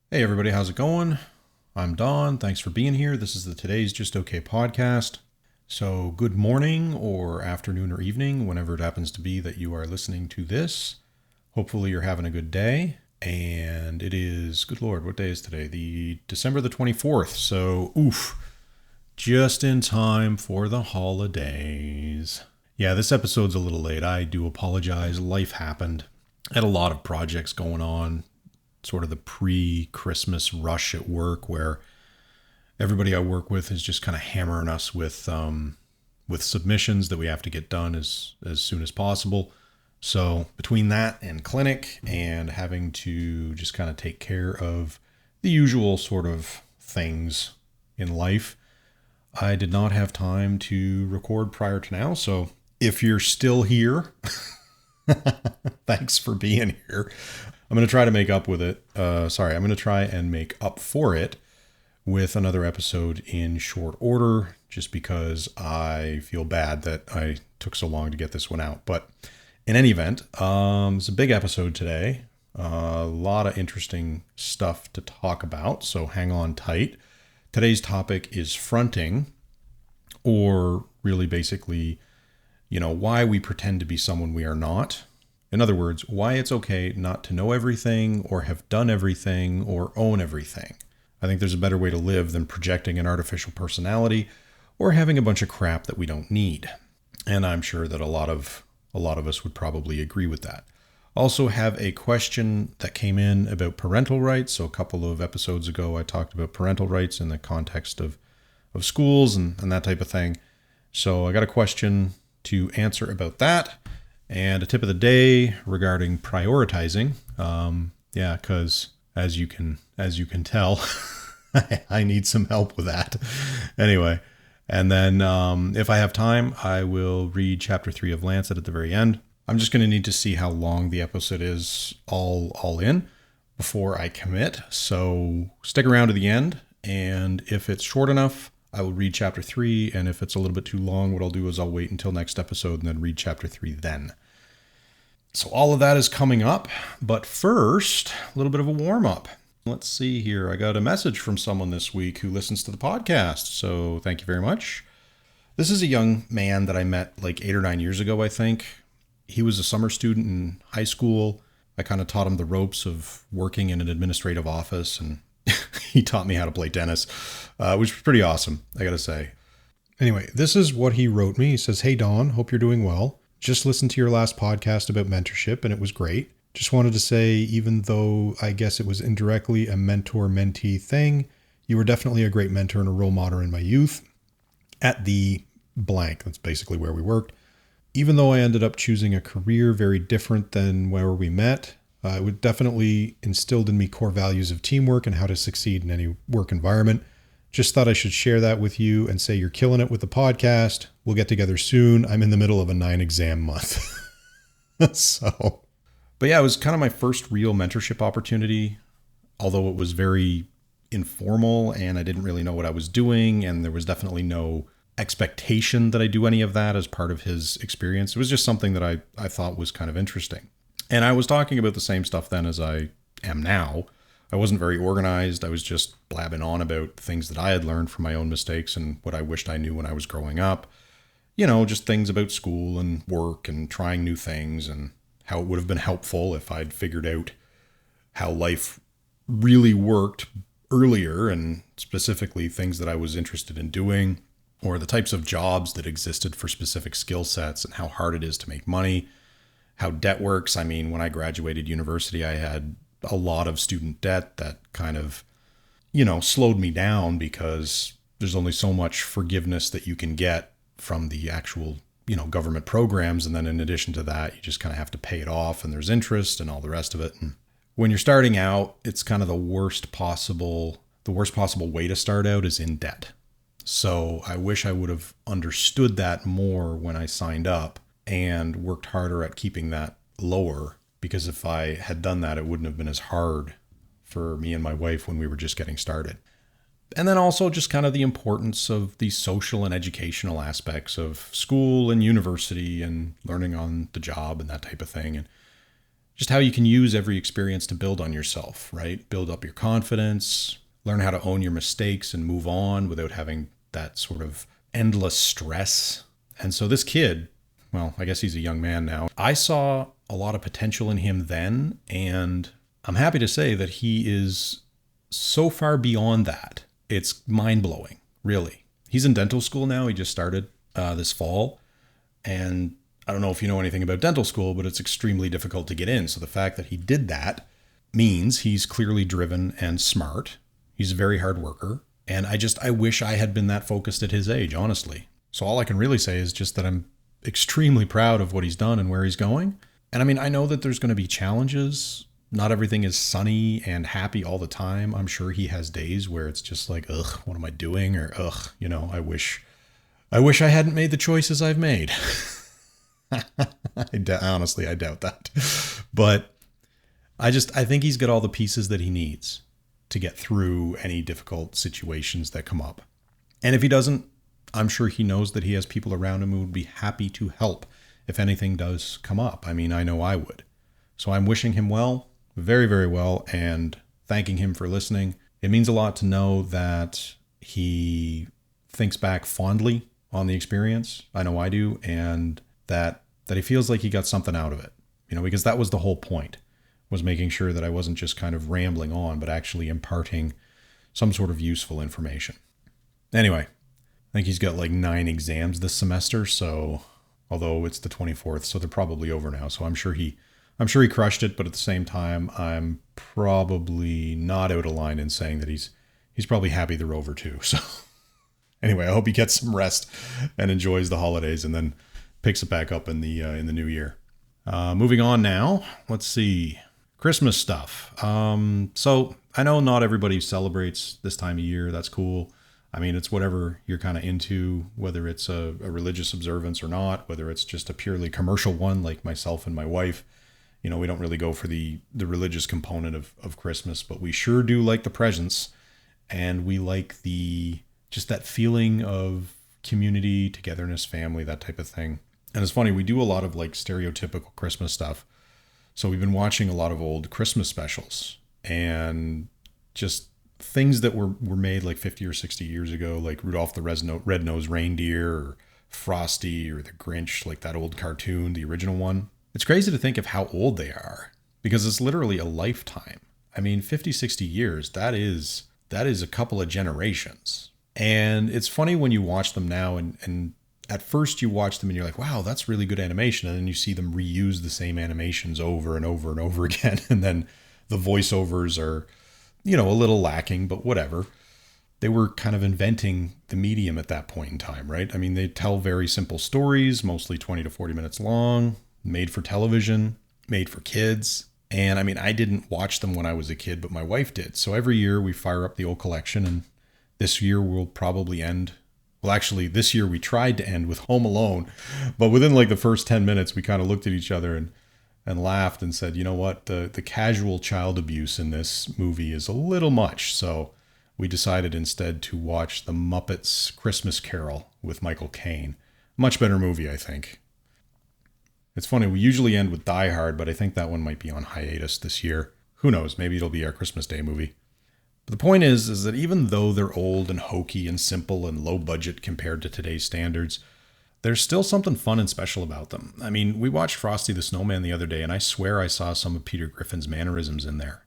Hey everybody, how's it going? I'm Don. Thanks for being here. This is the Today's Just Okay podcast. So, good morning or afternoon or evening, whenever it happens to be that you are listening to this. Hopefully, you're having a good day. And it is, good Lord, what day is today? The December the 24th. So, just in time for the holidays. Yeah, this episode's a little late. I do apologize. Life happened. I had a lot of projects going on, sort of the pre-Christmas rush at work where everybody I work with is just kind of hammering us with submissions that we have to get done as soon as possible. So between that and clinic and having to just kind of take care of the usual sort of things in life, I did not have time to record prior to now. So if you're still here, thanks for being here. I'm going to try to make up with it. I'm going to try and make up for it with another episode in short order, just because I feel bad that I took so long to get this one out. But in any event, it's a big episode today. A lot of interesting stuff to talk about, so hang on tight. Today's topic is fronting, or really basically, why we pretend to be someone we are not. In other words, why it's okay not to know everything or have done everything or own everything. I think there's a better way to live than projecting an artificial personality or having a bunch of crap that we don't need. And I'm sure that a lot of us would probably agree with that. Also have a question that came in about parental rights. So a couple of episodes ago, I talked about parental rights in the context of schools and that type of thing. So I got a question to answer about that. And a tip of the day regarding prioritizing. Because as you can tell, I need some help with that. Anyway, and then if I have time, I will read chapter 3 of Lancet at the very end. I'm just going to need to see how long the episode is all in before I commit. So stick around to the end. And if it's short enough, I will read chapter 3, and if it's a little bit too long, what I'll do is I'll wait until next episode and then read chapter 3 then. So all of that is coming up, but first, a little bit of a warm-up. Let's see here. I got a message from someone this week who listens to the podcast, so thank you very much. This is a young man that I met like 8 or 9 years ago, I think. He was a summer student in high school. I kind of taught him the ropes of working in an administrative office, and he taught me how to play tennis, which was pretty awesome, I gotta say. Anyway, this is what he wrote me. He says, "Hey Don, hope you're doing well. Just listened to your last podcast about mentorship and it was great. Just wanted to say, even though I guess it was indirectly a mentor-mentee thing, you were definitely a great mentor and a role model in my youth at the blank." That's basically where we worked. "Even though I ended up choosing a career very different than where we met, it would definitely instilled in me core values of teamwork and how to succeed in any work environment. Just thought I should share that with you and say you're killing it with the podcast. We'll get together soon. I'm in the middle of a 9-exam month." But yeah, it was kind of my first real mentorship opportunity, although it was very informal and I didn't really know what I was doing. And there was definitely no expectation that I do any of that as part of his experience. It was just something that I thought was kind of interesting. And I was talking about the same stuff then as I am now. I wasn't very organized. I was just blabbing on about things that I had learned from my own mistakes and what I wished I knew when I was growing up. Just things about school and work and trying new things and how it would have been helpful if I'd figured out how life really worked earlier, and specifically things that I was interested in doing, or the types of jobs that existed for specific skill sets and how hard it is to make money, how debt works. I mean, when I graduated university, I had a lot of student debt that kind of, slowed me down because there's only so much forgiveness that you can get from the actual, government programs. And then in addition to that, you just kind of have to pay it off and there's interest and all the rest of it. And when you're starting out, it's kind of the worst possible way to start out is in debt. So I wish I would have understood that more when I signed up and worked harder at keeping that lower, because if I had done that, it wouldn't have been as hard for me and my wife when we were just getting started. And then also just kind of the importance of the social and educational aspects of school and university and learning on the job and that type of thing. And just how you can use every experience to build on yourself, right? Build up your confidence, learn how to own your mistakes and move on without having that sort of endless stress. And so this kid, well, I guess he's a young man now. I saw a lot of potential in him then, and I'm happy to say that he is so far beyond that. It's mind-blowing, really. He's in dental school now. He just started this fall. And I don't know if you know anything about dental school, but it's extremely difficult to get in. So the fact that he did that means he's clearly driven and smart. He's a very hard worker. And I wish I had been that focused at his age, honestly. So all I can really say is just that I'm extremely proud of what he's done and where he's going. And I mean, I know that there's going to be challenges. Not everything is sunny and happy all the time. I'm sure he has days where it's just like, ugh, what am I doing? Or ugh, I wish I hadn't made the choices I've made. Honestly, I doubt that. But I think he's got all the pieces that he needs to get through any difficult situations that come up. And if he doesn't, I'm sure he knows that he has people around him who would be happy to help if anything does come up. I mean, I know I would. So I'm wishing him well, very, very well, and thanking him for listening. It means a lot to know that he thinks back fondly on the experience. I know I do. And that he feels like he got something out of it, because that was the whole point, was making sure that I wasn't just kind of rambling on, but actually imparting some sort of useful information. Anyway, I think he's got like 9 exams this semester. So although it's the 24th, so they're probably over now. So I'm sure he crushed it. But at the same time, I'm probably not out of line in saying that he's probably happy they're over too. So anyway, I hope he gets some rest and enjoys the holidays and then picks it back up in the new year. Moving on now, let's see. Christmas stuff. So I know not everybody celebrates this time of year. That's cool. I mean, it's whatever you're kind of into, whether it's a religious observance or not, whether it's just a purely commercial one like myself and my wife. We don't really go for the religious component of Christmas, but we sure do like the presents, and we like just that feeling of community, togetherness, family, that type of thing. And it's funny, we do a lot of like stereotypical Christmas stuff. So we've been watching a lot of old Christmas specials and just things that were made like 50 or 60 years ago, like Rudolph the Red-Nosed Reindeer or Frosty or the Grinch, like that old cartoon, the original one. It's crazy to think of how old they are because it's literally a lifetime. I mean, 50, 60 years, that is a couple of generations. And it's funny when you watch them now and at first you watch them and you're like, wow, that's really good animation. And then you see them reuse the same animations over and over and over again. And then the voiceovers are, a little lacking, but whatever. They were kind of inventing the medium at that point in time, right? I mean, they tell very simple stories, mostly 20 to 40 minutes long, made for television, made for kids. And I mean, I didn't watch them when I was a kid, but my wife did. So every year we fire up the old collection, and this year we'll probably end. Well, actually, this year we tried to end with Home Alone, but within like the first 10 minutes, we kind of looked at each other and laughed and said, you know what, the casual child abuse in this movie is a little much. So we decided instead to watch The Muppets Christmas Carol with Michael Caine. Much better movie, I think. It's funny, we usually end with Die Hard, but I think that one might be on hiatus this year. Who knows, maybe it'll be our Christmas Day movie. But the point is that even though they're old and hokey and simple and low budget compared to today's standards, there's still something fun and special about them. I mean, we watched Frosty the Snowman the other day, and I swear I saw some of Peter Griffin's mannerisms in there.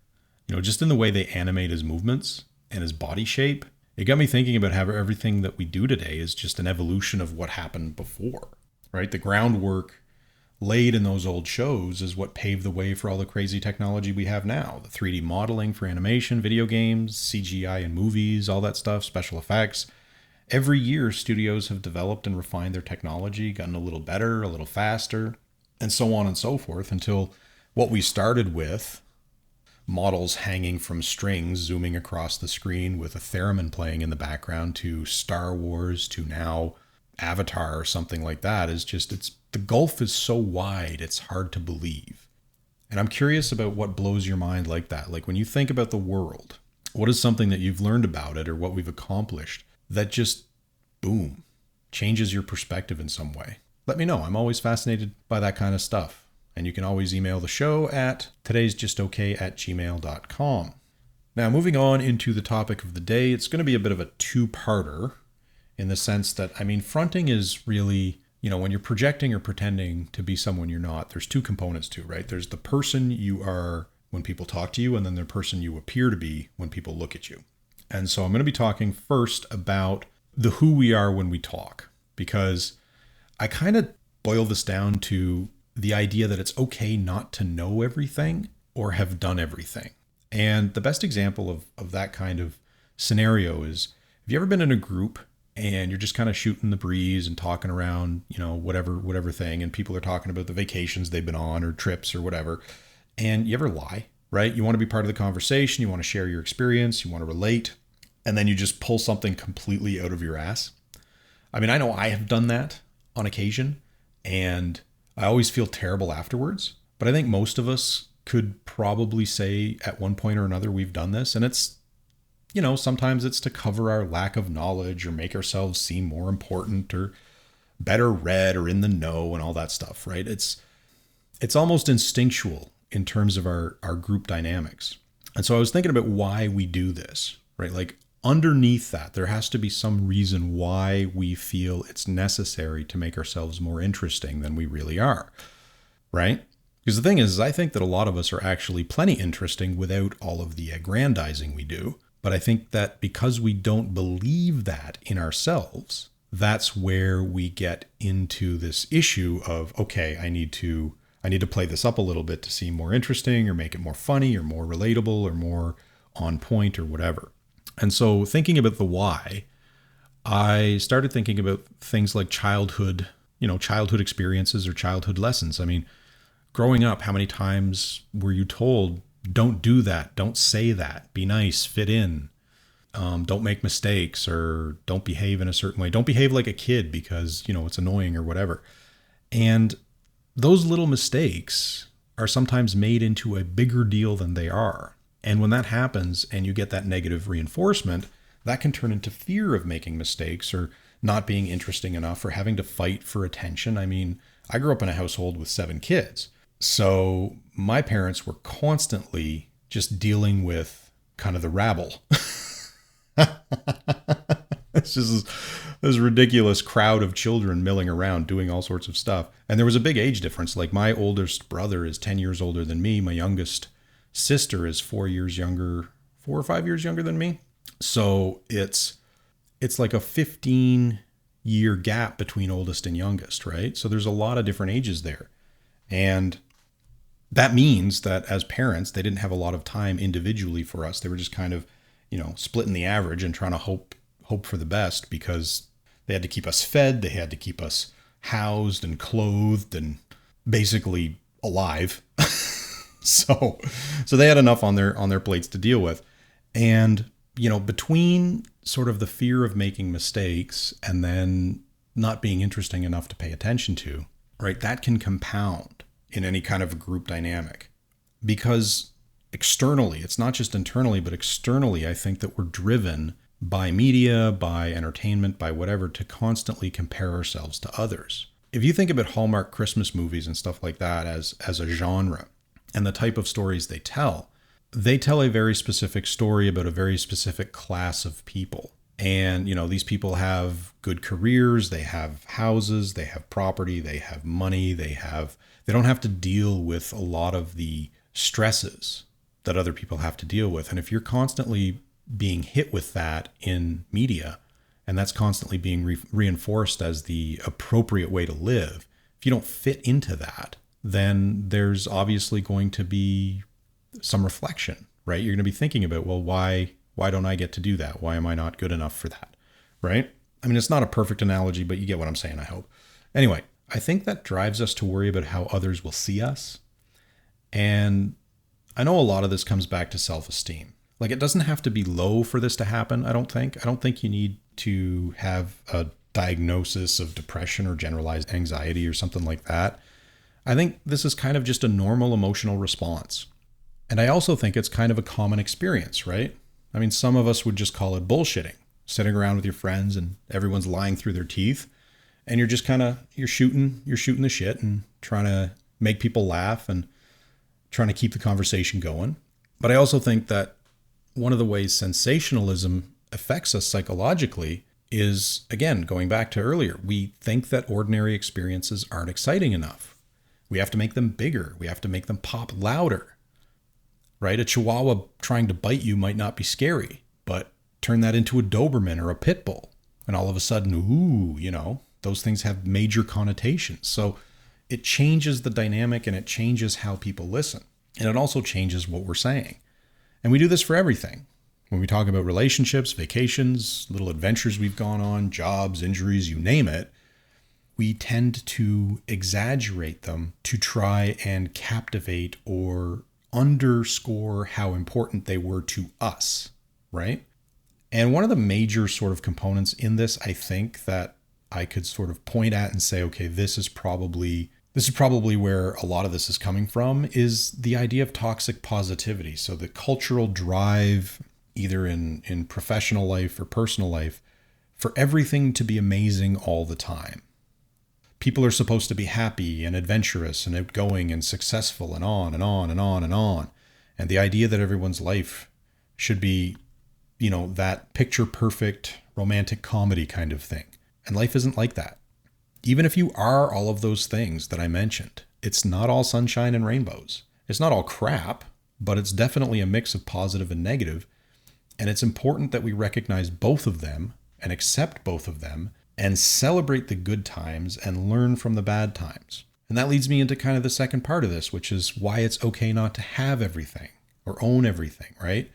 Just in the way they animate his movements and his body shape. It got me thinking about how everything that we do today is just an evolution of what happened before, right? The groundwork laid in those old shows is what paved the way for all the crazy technology we have now. The 3D modeling for animation, video games, CGI in movies, all that stuff, special effects. Every year, studios have developed and refined their technology, gotten a little better, a little faster, and so on and so forth, until what we started with, models hanging from strings, zooming across the screen with a theremin playing in the background, to Star Wars, to now Avatar or something like that, the gulf is so wide, it's hard to believe. And I'm curious about what blows your mind like that. Like when you think about the world, what is something that you've learned about it or what we've accomplished that just, boom, changes your perspective in some way? Let me know. I'm always fascinated by that kind of stuff. And you can always email the show at todaysjustokay@gmail.com. Now, moving on into the topic of the day, it's going to be a bit of a two-parter in the sense that, fronting is really, when you're projecting or pretending to be someone you're not, there's two components to, right? There's the person you are when people talk to you, and then the person you appear to be when people look at you. And so I'm going to be talking first about the who we are when we talk, because I kind of boil this down to the idea that it's okay not to know everything or have done everything. And the best example of that kind of scenario is, have you ever been in a group and you're just kind of shooting the breeze and talking around, whatever thing, and people are talking about the vacations they've been on or trips or whatever, and you ever lie, right? You want to be part of the conversation, you want to share your experience, you want to relate, and then you just pull something completely out of your ass. I know I have done that on occasion, and I always feel terrible afterwards, but I think most of us could probably say at one point or another we've done this, and it's, sometimes it's to cover our lack of knowledge or make ourselves seem more important or better read or in the know and all that stuff, right? It's almost instinctual in terms of our group dynamics. And so I was thinking about why we do this, right? Like underneath that, there has to be some reason why we feel it's necessary to make ourselves more interesting than we really are, right? Because the thing is, I think that a lot of us are actually plenty interesting without all of the aggrandizing we do. But I think that because we don't believe that in ourselves, that's where we get into this issue of, okay, I need to play this up a little bit to seem more interesting or make it more funny or more relatable or more on point or whatever. And so thinking about the why, I started thinking about things like childhood experiences or childhood lessons. Growing up, how many times were you told, don't do that, don't say that, be nice, fit in, don't make mistakes, or don't behave in a certain way. Don't behave like a kid because, it's annoying or whatever. And those little mistakes are sometimes made into a bigger deal than they are. And when that happens and you get that negative reinforcement, that can turn into fear of making mistakes or not being interesting enough or having to fight for attention. I grew up in a household with 7 kids. So my parents were constantly just dealing with kind of the rabble. It's just this ridiculous crowd of children milling around doing all sorts of stuff. And there was a big age difference. Like my oldest brother is 10 years older than me. My youngest sister is 4 or 5 years younger than me. So it's like a 15-year gap between oldest and youngest, right? So there's a lot of different ages there. And that means that as parents, they didn't have a lot of time individually for us. They were just kind of, splitting the average and trying to hope for the best because they had to keep us fed. They had to keep us housed and clothed and basically alive. So they had enough on their plates to deal with. And, between sort of the fear of making mistakes and then not being interesting enough to pay attention to, right? That can compound in any kind of a group dynamic because externally, it's not just internally, but externally, I think that we're driven by media, by entertainment, by whatever, to constantly compare ourselves to others. If you think about Hallmark Christmas movies and stuff like that as a genre and the type of stories they tell a very specific story about a very specific class of people. And, these people have good careers, they have houses, they have property, they have money, they don't have to deal with a lot of the stresses that other people have to deal with. And if you're constantly being hit with that in media, and that's constantly being reinforced as the appropriate way to live, if you don't fit into that, then there's obviously going to be some reflection, right? You're going to be thinking about, well, why don't I get to do that? Why am I not good enough for that, right? It's not a perfect analogy, but you get what I'm saying, I hope. Anyway, I think that drives us to worry about how others will see us. And I know a lot of this comes back to self-esteem. Like, it doesn't have to be low for this to happen, I don't think. I don't think you need to have a diagnosis of depression or generalized anxiety or something like that. I think this is kind of just a normal emotional response. And I also think it's kind of a common experience, right? Some of us would just call it bullshitting, sitting around with your friends and everyone's lying through their teeth. And you're just you're shooting the shit and trying to make people laugh and trying to keep the conversation going. But I also think that one of the ways sensationalism affects us psychologically is, again, going back to earlier, we think that ordinary experiences aren't exciting enough. We have to make them bigger. We have to make them pop louder, right? A Chihuahua trying to bite you might not be scary, but turn that into a Doberman or a pit bull, and all of a sudden, ooh, those things have major connotations. So it changes the dynamic and it changes how people listen. And it also changes what we're saying. And we do this for everything. When we talk about relationships, vacations, little adventures we've gone on, jobs, injuries, you name it, we tend to exaggerate them to try and captivate or underscore how important they were to us, right? And one of the major sort of components in this, I think, that I could sort of point at and say, okay, this is probably where a lot of this is coming from, is the idea of toxic positivity. So the cultural drive, either in professional life or personal life, for everything to be amazing all the time. People are supposed to be happy and adventurous and outgoing and successful and on and on and on and on. And the idea that everyone's life should be, that picture perfect romantic comedy kind of thing. And life isn't like that. Even if you are all of those things that I mentioned, it's not all sunshine and rainbows. It's not all crap, but it's definitely a mix of positive and negative. And it's important that we recognize both of them and accept both of them and celebrate the good times and learn from the bad times. And that leads me into kind of the second part of this, which is why it's okay not to have everything or own everything, right?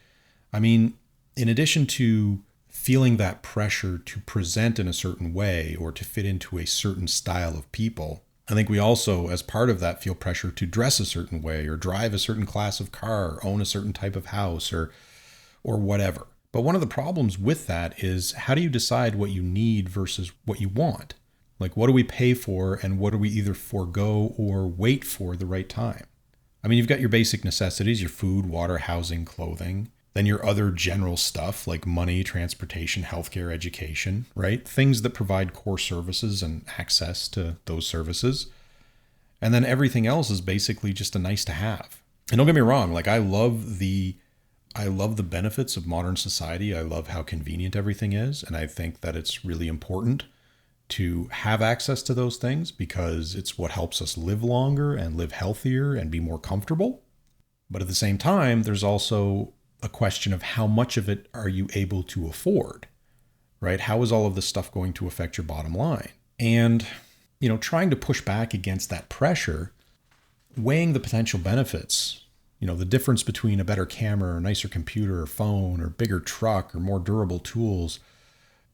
I mean, in addition to feeling that pressure to present in a certain way or to fit into a certain style of people, I think we also, as part of that, feel pressure to dress a certain way or drive a certain class of car, or own a certain type of house or whatever. But one of the problems with that is, how do you decide what you need versus what you want? Like, what do we pay for and what do we either forego or wait for the right time? I mean, you've got your basic necessities, your food, water, housing, clothing. Then your other general stuff like money, transportation, healthcare, education, right? Things that provide core services and access to those services. And then everything else is basically just a nice to have. And don't get me wrong, like I love the benefits of modern society. I love how convenient everything is. And I think that it's really important to have access to those things because it's what helps us live longer and live healthier and be more comfortable. But at the same time, there's also a question of how much of it are you able to afford, right? How is all of this stuff going to affect your bottom line? And, trying to push back against that pressure, weighing the potential benefits, the difference between a better camera or nicer computer or phone or bigger truck or more durable tools.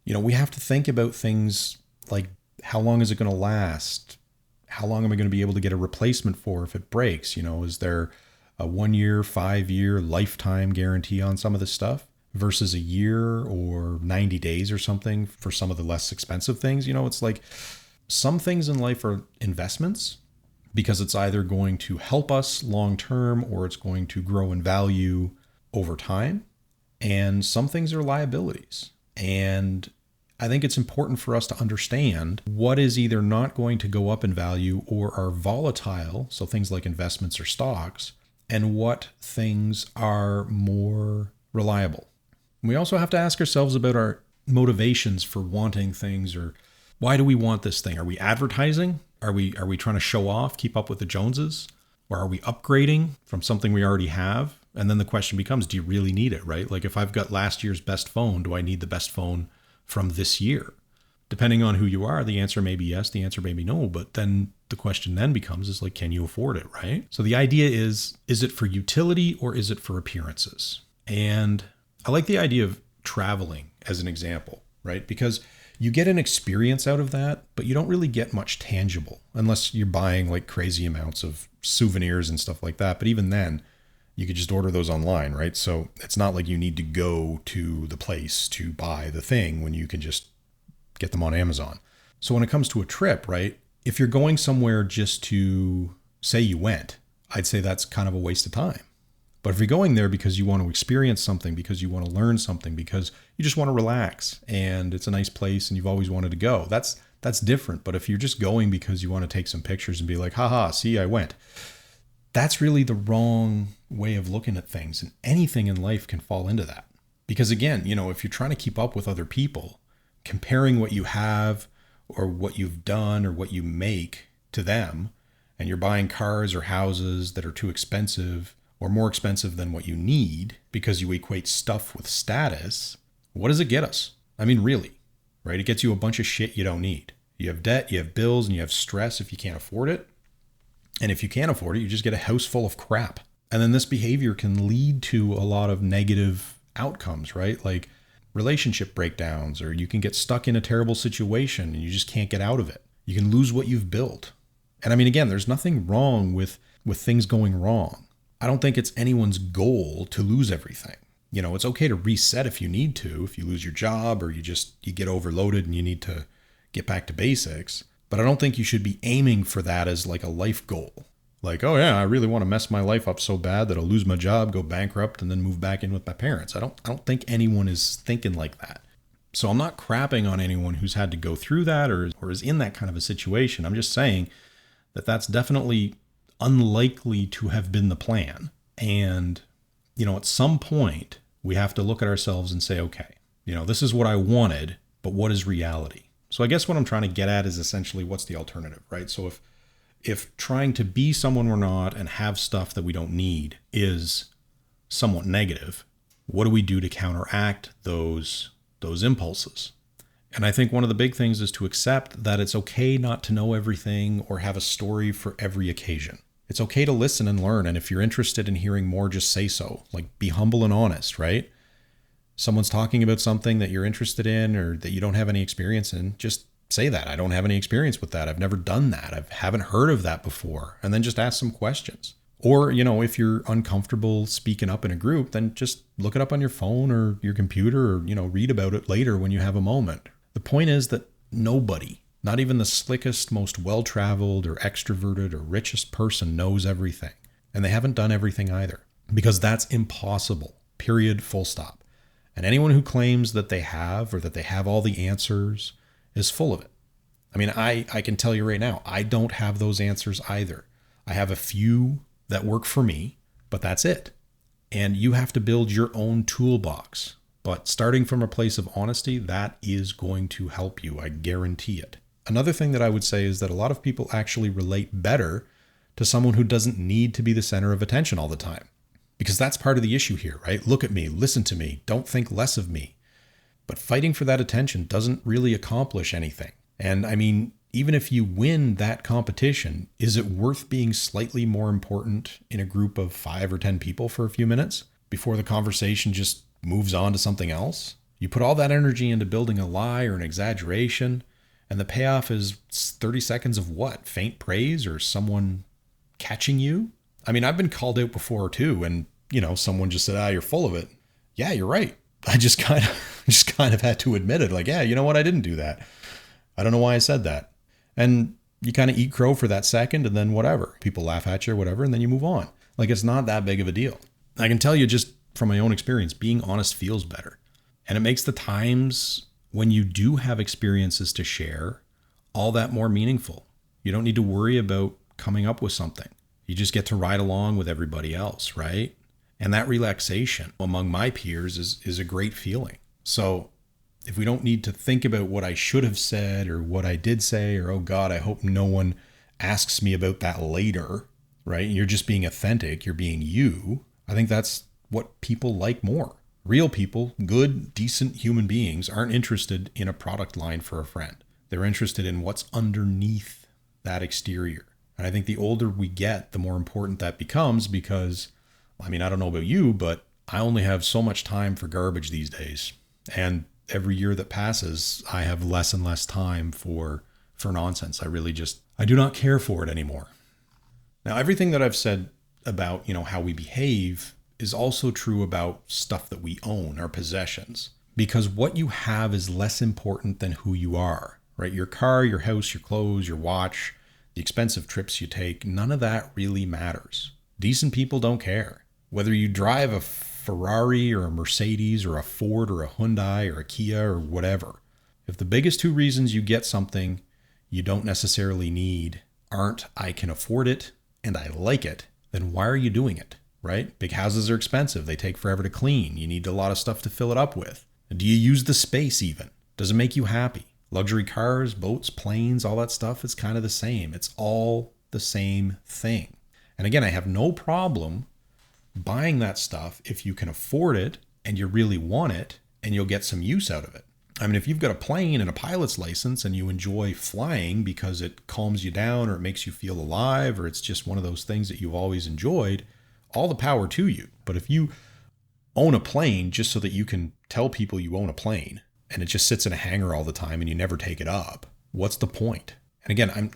We have to think about things like, how long is it going to last? How long am I going to be able to get a replacement for if it breaks? Is there a 1 year, 5 year, lifetime guarantee on some of this stuff versus a year or 90 days or something for some of the less expensive things? It's like some things in life are investments because it's either going to help us long term or it's going to grow in value over time. And some things are liabilities. And I think it's important for us to understand what is either not going to go up in value or are volatile, so things like investments or stocks, and what things are more reliable. We also have to ask ourselves about our motivations for wanting things, or why do we want this thing? Are we advertising? Are we trying to show off, keep up with the Joneses? Or are we upgrading from something we already have? And then the question becomes, do you really need it, right? Like if I've got last year's best phone, do I need the best phone from this year? Depending on who you are, the answer may be yes, the answer may be no. But then the question then becomes is like, can you afford it, right? So the idea is it for utility or is it for appearances? And I like the idea of traveling as an example, right? Because you get an experience out of that, but you don't really get much tangible unless you're buying like crazy amounts of souvenirs and stuff like that. But even then, you could just order those online, right? So it's not like you need to go to the place to buy the thing when you can just get them on Amazon. So when it comes to a trip, right? If you're going somewhere just to say you went, I'd say that's kind of a waste of time. But if you're going there because you want to experience something, because you want to learn something, because you just want to relax and it's a nice place and you've always wanted to go, that's that's different. But if you're just going because you want to take some pictures and be like, haha, see, I went, that's really the wrong way of looking at things. And anything in life can fall into that. Because again, if you're trying to keep up with other people, comparing what you have or what you've done or what you make to them, and you're buying cars or houses that are too expensive or more expensive than what you need because you equate stuff with status, what does it get us? I mean, really, right? It gets you a bunch of shit you don't need. You have debt, you have bills, and you have stress if you can't afford it. And if you can't afford it, you just get a house full of crap. And then this behavior can lead to a lot of negative outcomes, right? Like relationship breakdowns, or you can get stuck in a terrible situation and you just can't get out of it. You can lose what you've built. And I mean, again, there's nothing wrong with things going wrong. I don't think it's anyone's goal to lose everything. It's okay to reset if you need to, if you lose your job or you get overloaded and you need to get back to basics. But I don't think you should be aiming for that as like a life goal. Like, oh yeah, I really want to mess my life up so bad that I'll lose my job, go bankrupt, and then move back in with my parents. I don't think anyone is thinking like that. So I'm not crapping on anyone who's had to go through that or is in that kind of a situation. I'm just saying that that's definitely unlikely to have been the plan. And, at some point we have to look at ourselves and say, okay, this is what I wanted, but what is reality? So I guess what I'm trying to get at is essentially what's the alternative, right? So if trying to be someone we're not and have stuff that we don't need is somewhat negative, what do we do to counteract those impulses? And I think one of the big things is to accept that it's okay not to know everything or have a story for every occasion. It's okay to listen and learn. And if you're interested in hearing more, just say so. Like, be humble and honest, right? Someone's talking about something that you're interested in or that you don't have any experience in, just say that. I don't have any experience with that. I've never done that. I haven't heard of that before. And then just ask some questions. Or, if you're uncomfortable speaking up in a group, then just look it up on your phone or your computer or, read about it later when you have a moment. The point is that nobody, not even the slickest, most well-traveled or extroverted or richest person knows everything. And they haven't done everything either, because that's impossible, period, full stop. And anyone who claims that they have or that they have all the answers is full of it. I mean, I can tell you right now, I don't have those answers either. I have a few that work for me, but that's it. And you have to build your own toolbox. But starting from a place of honesty, that is going to help you. I guarantee it. Another thing that I would say is that a lot of people actually relate better to someone who doesn't need to be the center of attention all the time. Because that's part of the issue here, right? Look at me, listen to me, don't think less of me. But fighting for that attention doesn't really accomplish anything. And I mean, even if you win that competition, is it worth being slightly more important in a group of 5 or 10 people for a few minutes before the conversation just moves on to something else? You put all that energy into building a lie or an exaggeration, and the payoff is 30 seconds of what? Faint praise or someone catching you? I mean, I've been called out before too, and someone just said, you're full of it. Yeah, you're right. I just kind of had to admit it. Like, yeah, you know what? I didn't do that. I don't know why I said that. And you kind of eat crow for that second, and then whatever. People laugh at you or whatever, and then you move on. Like, it's not that big of a deal. I can tell you just from my own experience, being honest feels better. And it makes the times when you do have experiences to share all that more meaningful. You don't need to worry about coming up with something. You just get to ride along with everybody else, right? And that relaxation among my peers is a great feeling. So if we don't need to think about what I should have said or what I did say, or, oh God, I hope no one asks me about that later, right? You're just being authentic. You're being you. I think that's what people like more. Real people, good, decent human beings, aren't interested in a product line for a friend. They're interested in what's underneath that exterior. And I think the older we get, the more important that becomes, because, I mean, I don't know about you, but I only have so much time for garbage these days. And every year that passes, I have less and less time for nonsense. I do not care for it anymore. Now, everything that I've said about, how we behave is also true about stuff that we own, our possessions, because what you have is less important than who you are, right? Your car, your house, your clothes, your watch, the expensive trips you take, none of that really matters. Decent people don't care. Whether you drive a Ferrari or a Mercedes or a Ford or a Hyundai or a Kia or whatever, if the biggest two reasons you get something you don't necessarily need aren't I can afford it and I like it, then why are you doing it, right? Big houses are expensive. They take forever to clean. You need a lot of stuff to fill it up with. Do you use the space even? Does it make you happy? Luxury cars, boats, planes, all that stuff is kind of the same. It's all the same thing. And again, I have no problem buying that stuff if you can afford it and you really want it and you'll get some use out of it. I mean, if you've got a plane and a pilot's license and you enjoy flying because it calms you down or it makes you feel alive or it's just one of those things that you've always enjoyed, all the power to you. But if you own a plane just so that you can tell people you own a plane and it just sits in a hangar all the time and you never take it up, what's the point? And again,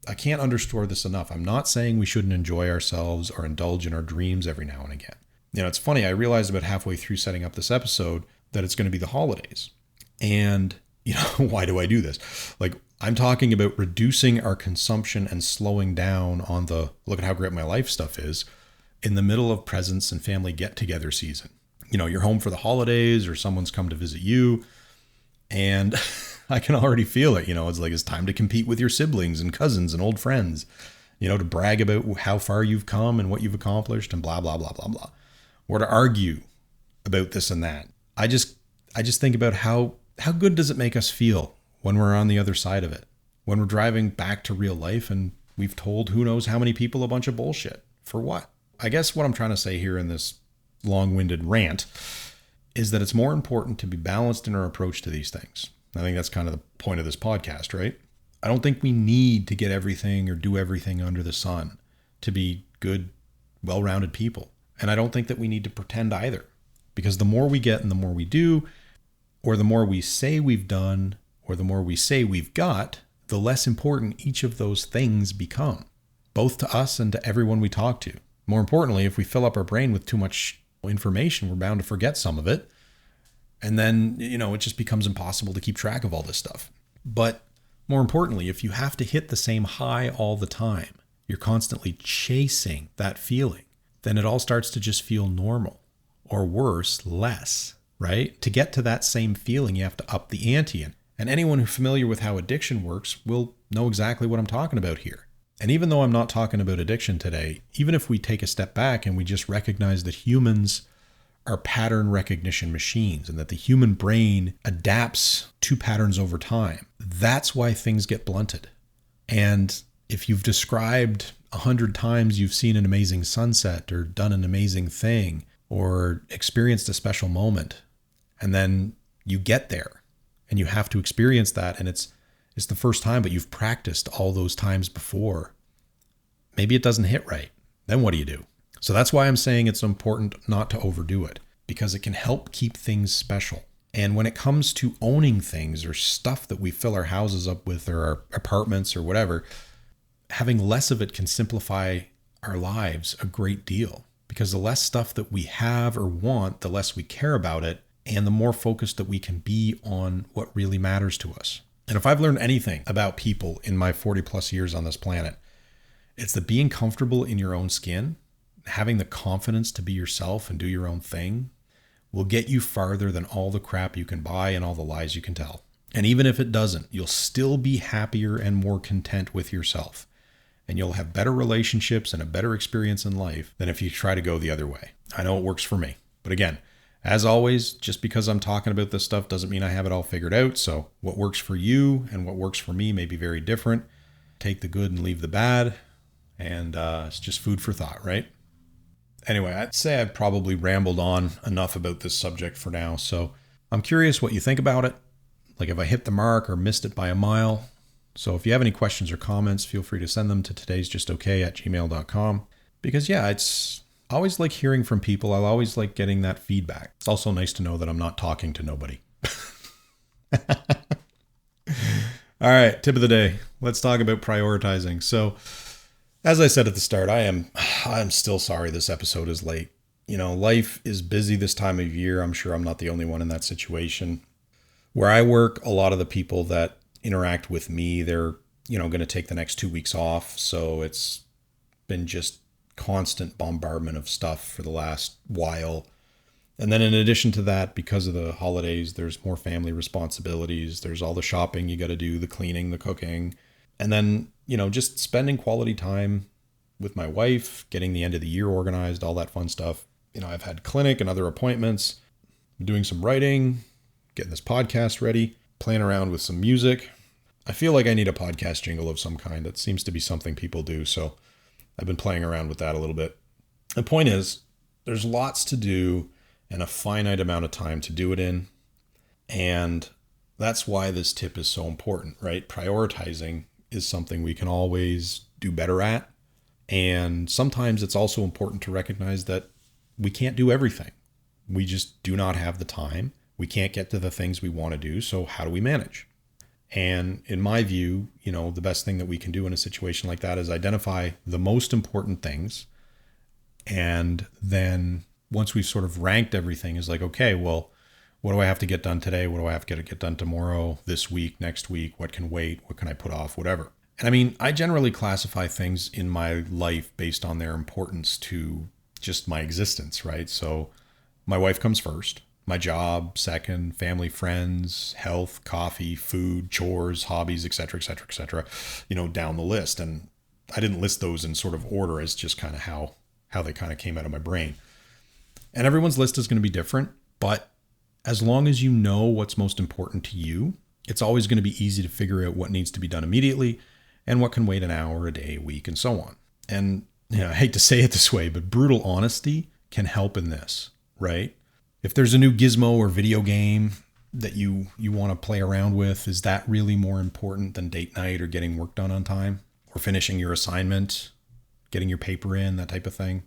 I can't underscore this enough. I'm not saying we shouldn't enjoy ourselves or indulge in our dreams every now and again. You know, it's funny. I realized about halfway through setting up this episode that it's going to be the holidays. And, you know, why do I do this? Like, I'm talking about reducing our consumption and slowing down on the look at how great my life stuff is in the middle of presents and family get-together season. You know, you're home for the holidays or someone's come to visit you. And I can already feel it. You know, it's like it's time to compete with your siblings and cousins and old friends, you know, to brag about how far you've come and what you've accomplished and blah, blah, blah, blah, blah. Or to argue about this and that. I just think about how good does it make us feel when we're on the other side of it? When we're driving back to real life and we've told who knows how many people a bunch of bullshit. For what? I guess what I'm trying to say here in this long-winded rant is that it's more important to be balanced in our approach to these things. I think that's kind of the point of this podcast, right? I don't think we need to get everything or do everything under the sun to be good, well-rounded people. And I don't think that we need to pretend either. Because the more we get and the more we do, or the more we say we've done, or the more we say we've got, the less important each of those things become, both to us and to everyone we talk to. More importantly, if we fill up our brain with too much information, we're bound to forget some of it. And then, you know, it just becomes impossible to keep track of all this stuff. But more importantly, if you have to hit the same high all the time, you're constantly chasing that feeling, then it all starts to just feel normal, or worse, less, right? To get to that same feeling, you have to up the ante. And anyone who's familiar with how addiction works will know exactly what I'm talking about here. And even though I'm not talking about addiction today, even if we take a step back and we just recognize that humans are pattern recognition machines and that the human brain adapts to patterns over time, that's why things get blunted. And if you've described 100 times you've seen an amazing sunset or done an amazing thing or experienced a special moment, and then you get there and you have to experience that, and it's the first time, but you've practiced all those times before, maybe it doesn't hit right. Then what do you do? So that's why I'm saying it's important not to overdo it, because it can help keep things special. And when it comes to owning things or stuff that we fill our houses up with or our apartments or whatever, having less of it can simplify our lives a great deal, because the less stuff that we have or want, the less we care about it, and the more focused that we can be on what really matters to us. And if I've learned anything about people in my 40 plus years on this planet, it's that being comfortable in your own skin, having the confidence to be yourself and do your own thing, will get you farther than all the crap you can buy and all the lies you can tell. And even if it doesn't, you'll still be happier and more content with yourself. And you'll have better relationships and a better experience in life than if you try to go the other way. I know it works for me. But again, as always, just because I'm talking about this stuff doesn't mean I have it all figured out. So what works for you and what works for me may be very different. Take the good and leave the bad. And it's just food for thought, right? Anyway, I'd say I've probably rambled on enough about this subject for now. So I'm curious what you think about it. Like if I hit the mark or missed it by a mile. So if you have any questions or comments, feel free to send them to todaysjustokay@gmail.com. Because yeah, it's always like hearing from people. I'll always like getting that feedback. It's also nice to know that I'm not talking to nobody. All right, tip of the day. Let's talk about prioritizing. So as I said at the start, I'm still sorry this episode is late. You know, life is busy this time of year. I'm sure I'm not the only one in that situation. Where I work, a lot of the people that interact with me, they're, you know, going to take the next 2 weeks off. So it's been just constant bombardment of stuff for the last while. And then in addition to that, because of the holidays, there's more family responsibilities. There's all the shopping you got to do, the cleaning, the cooking. And then, just spending quality time with my wife, getting the end of the year organized, all that fun stuff. I've had clinic and other appointments, doing some writing, getting this podcast ready, playing around with some music. I feel like I need a podcast jingle of some kind. That seems to be something people do. So I've been playing around with that a little bit. The point is, there's lots to do and a finite amount of time to do it in. And that's why this tip is so important, right? Prioritizing is something we can always do better at. And sometimes it's also important to recognize that we can't do everything. We just do not have the time. We can't get to the things we want to do. So how do we manage? And in my view, the best thing that we can do in a situation like that is identify the most important things. And then once we've sort of ranked everything, is like, okay, well, what do I have to get done today? What do I have to get done tomorrow, this week, next week? What can wait? What can I put off? Whatever. And I generally classify things in my life based on their importance to just my existence, right? So my wife comes first, my job second, family, friends, health, coffee, food, chores, hobbies, et cetera, et cetera, et cetera, down the list. And I didn't list those in sort of order, as just kind of how they kind of came out of my brain. And everyone's list is going to be different, but as long as you know what's most important to you, it's always going to be easy to figure out what needs to be done immediately and what can wait an hour, a day, a week, and so on. And I hate to say it this way, but brutal honesty can help in this, right? If there's a new gizmo or video game that you want to play around with, is that really more important than date night or getting work done on time or finishing your assignment, getting your paper in, that type of thing?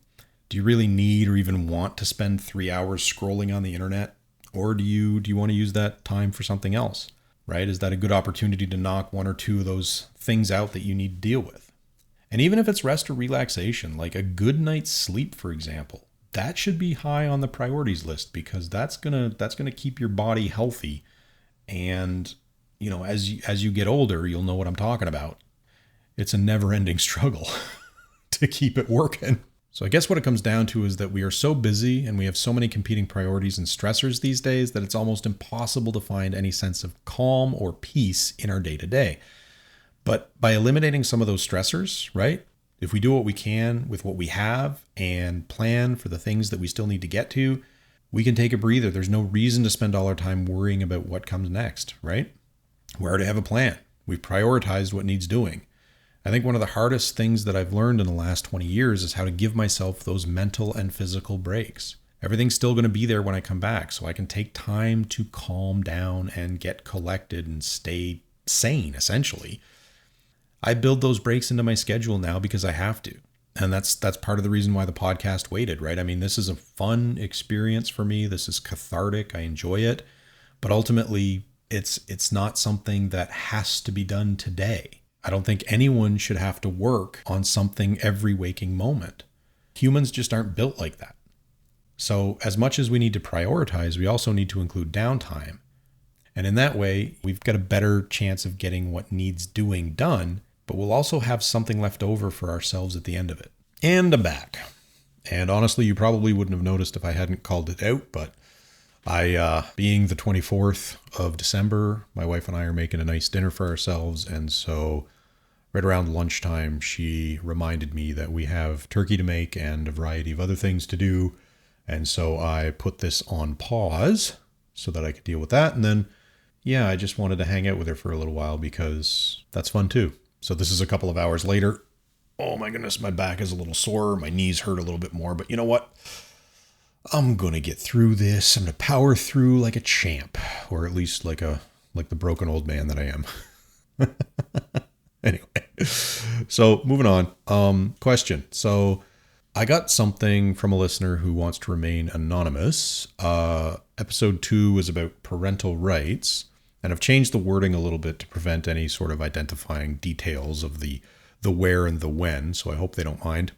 Do you really need or even want to spend 3 hours scrolling on the internet? Or do you want to use that time for something else, right? Is that a good opportunity to knock one or two of those things out that you need to deal with? And even if it's rest or relaxation, like a good night's sleep, for example, that should be high on the priorities list, because that's gonna keep your body healthy. And as you get older, you'll know what I'm talking about. It's a never-ending struggle to keep it working. So I guess what it comes down to is that we are so busy and we have so many competing priorities and stressors these days that it's almost impossible to find any sense of calm or peace in our day-to-day. But by eliminating some of those stressors, right? If we do what we can with what we have and plan for the things that we still need to get to, we can take a breather. There's no reason to spend all our time worrying about what comes next, right? We already have a plan. We've prioritized what needs doing. I think one of the hardest things that I've learned in the last 20 years is how to give myself those mental and physical breaks. Everything's still going to be there when I come back, so I can take time to calm down and get collected and stay sane, essentially. I build those breaks into my schedule now because I have to. And that's part of the reason why the podcast waited, right? This is a fun experience for me. This is cathartic. I enjoy it. But ultimately, it's not something that has to be done today. I don't think anyone should have to work on something every waking moment. Humans just aren't built like that. So as much as we need to prioritize, we also need to include downtime. And in that way, we've got a better chance of getting what needs doing done, but we'll also have something left over for ourselves at the end of it. And I'm back. And honestly, you probably wouldn't have noticed if I hadn't called it out, but being the 24th of December, my wife and I are making a nice dinner for ourselves. And so right around lunchtime, she reminded me that we have turkey to make and a variety of other things to do. And so I put this on pause so that I could deal with that. And then, I just wanted to hang out with her for a little while because that's fun too. So this is a couple of hours later. Oh my goodness, my back is a little sore. My knees hurt a little bit more, but you know what? I'm going to get through this. I'm going to power through like a champ, or at least like the broken old man that I am. Anyway, so moving on. Question. So I got something from a listener who wants to remain anonymous. Episode 2 is about parental rights, and I've changed the wording a little bit to prevent any sort of identifying details of the where and the when, so I hope they don't mind.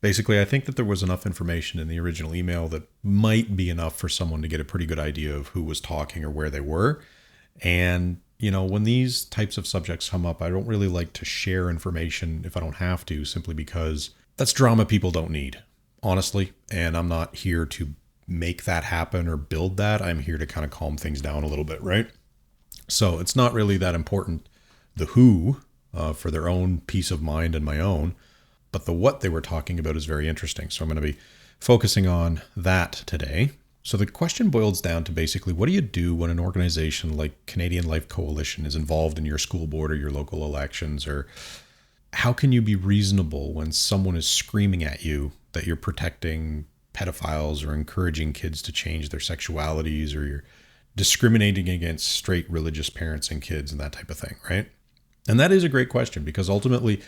Basically, I think that there was enough information in the original email that might be enough for someone to get a pretty good idea of who was talking or where they were. And, when these types of subjects come up, I don't really like to share information if I don't have to, simply because that's drama people don't need, honestly. And I'm not here to, make that happen or build that. I'm here to kind of calm things down a little bit, right? So it's not really that important, the who, for their own peace of mind and my own, but the what they were talking about is very interesting. So I'm going to be focusing on that today. So the question boils down to basically, what do you do when an organization like Canadian Life Coalition is involved in your school board or your local elections? Or how can you be reasonable when someone is screaming at you that you're protecting pedophiles or encouraging kids to change their sexualities, or you're discriminating against straight religious parents and kids and that type of thing, right? And that is a great question, because ultimately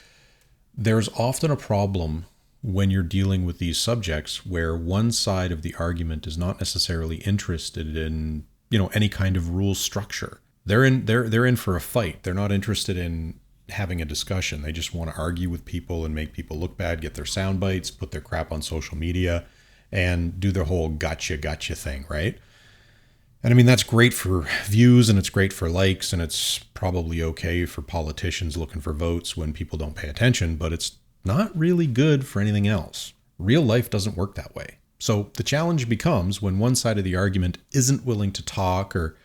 there's often a problem when you're dealing with these subjects where one side of the argument is not necessarily interested in, any kind of rule structure. They're in for a fight. They're not interested in having a discussion. They just want to argue with people and make people look bad, get their sound bites, put their crap on social media, and do their whole gotcha thing, right? And I mean, that's great for views and it's great for likes, and it's probably okay for politicians looking for votes when people don't pay attention, but it's not really good for anything else. Real life doesn't work that way. So the challenge becomes when one side of the argument isn't willing to talk or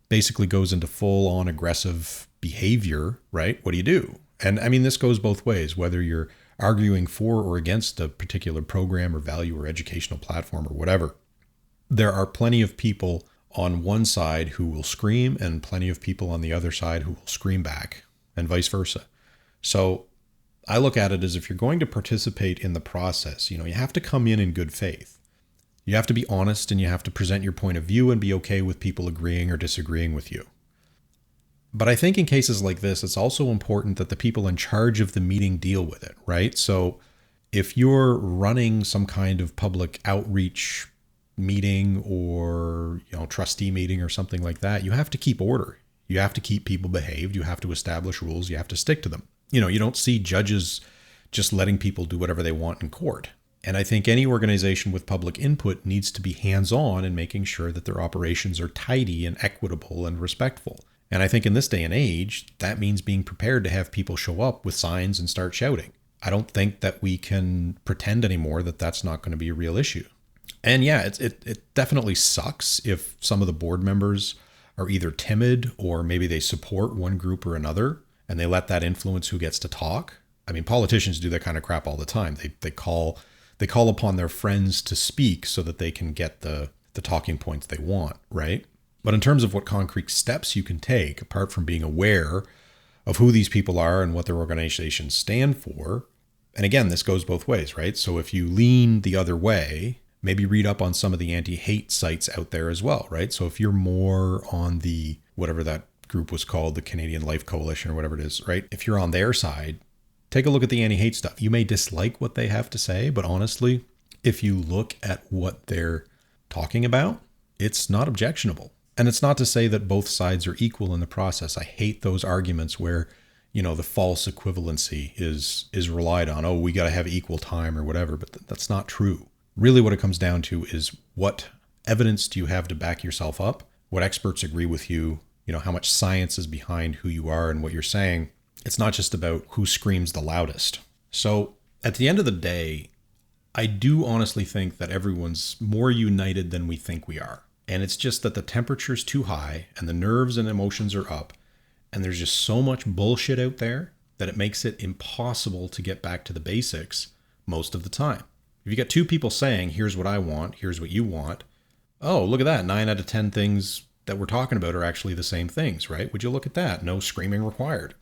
basically goes into full-on aggressive behavior, right? What do you do? And I mean, this goes both ways, whether you're arguing for or against a particular program or value or educational platform or whatever. There are plenty of people on one side who will scream and plenty of people on the other side who will scream back, and vice versa. So I look at it as, if you're going to participate in the process, you have to come in good faith. You have to be honest, and you have to present your point of view and be okay with people agreeing or disagreeing with you. But I think in cases like this, it's also important that the people in charge of the meeting deal with it, right? So if you're running some kind of public outreach meeting or, trustee meeting or something like that, you have to keep order. You have to keep people behaved. You have to establish rules. You have to stick to them. You don't see judges just letting people do whatever they want in court. And I think any organization with public input needs to be hands-on in making sure that their operations are tidy and equitable and respectful. And I think in this day and age, that means being prepared to have people show up with signs and start shouting. I don't think that we can pretend anymore that that's not going to be a real issue. And yeah, it definitely sucks if some of the board members are either timid or maybe they support one group or another and they let that influence who gets to talk. I mean, politicians do that kind of crap all the time. They call upon their friends to speak so that they can get the talking points they want, right? But in terms of what concrete steps you can take, apart from being aware of who these people are and what their organizations stand for, and again, this goes both ways, right? So if you lean the other way, maybe read up on some of the anti-hate sites out there as well, right? So if you're more on the, whatever that group was called, the Canadian Life Coalition or whatever it is, right? If you're on their side, take a look at the anti-hate stuff. You may dislike what they have to say, but honestly, if you look at what they're talking about, it's not objectionable. And it's not to say that both sides are equal in the process. I hate those arguments where, the false equivalency is relied on. Oh, we got to have equal time or whatever, but that's not true. Really what it comes down to is, what evidence do you have to back yourself up? What experts agree with you? How much science is behind who you are and what you're saying? It's not just about who screams the loudest. So at the end of the day, I do honestly think that everyone's more united than we think we are. And it's just that the temperature's too high and the nerves and emotions are up. And there's just so much bullshit out there that it makes it impossible to get back to the basics most of the time. If you got two people saying, here's what I want, here's what you want. Oh, look at that. 9 out of 10 things that we're talking about are actually the same things, right? Would you look at that? No screaming required.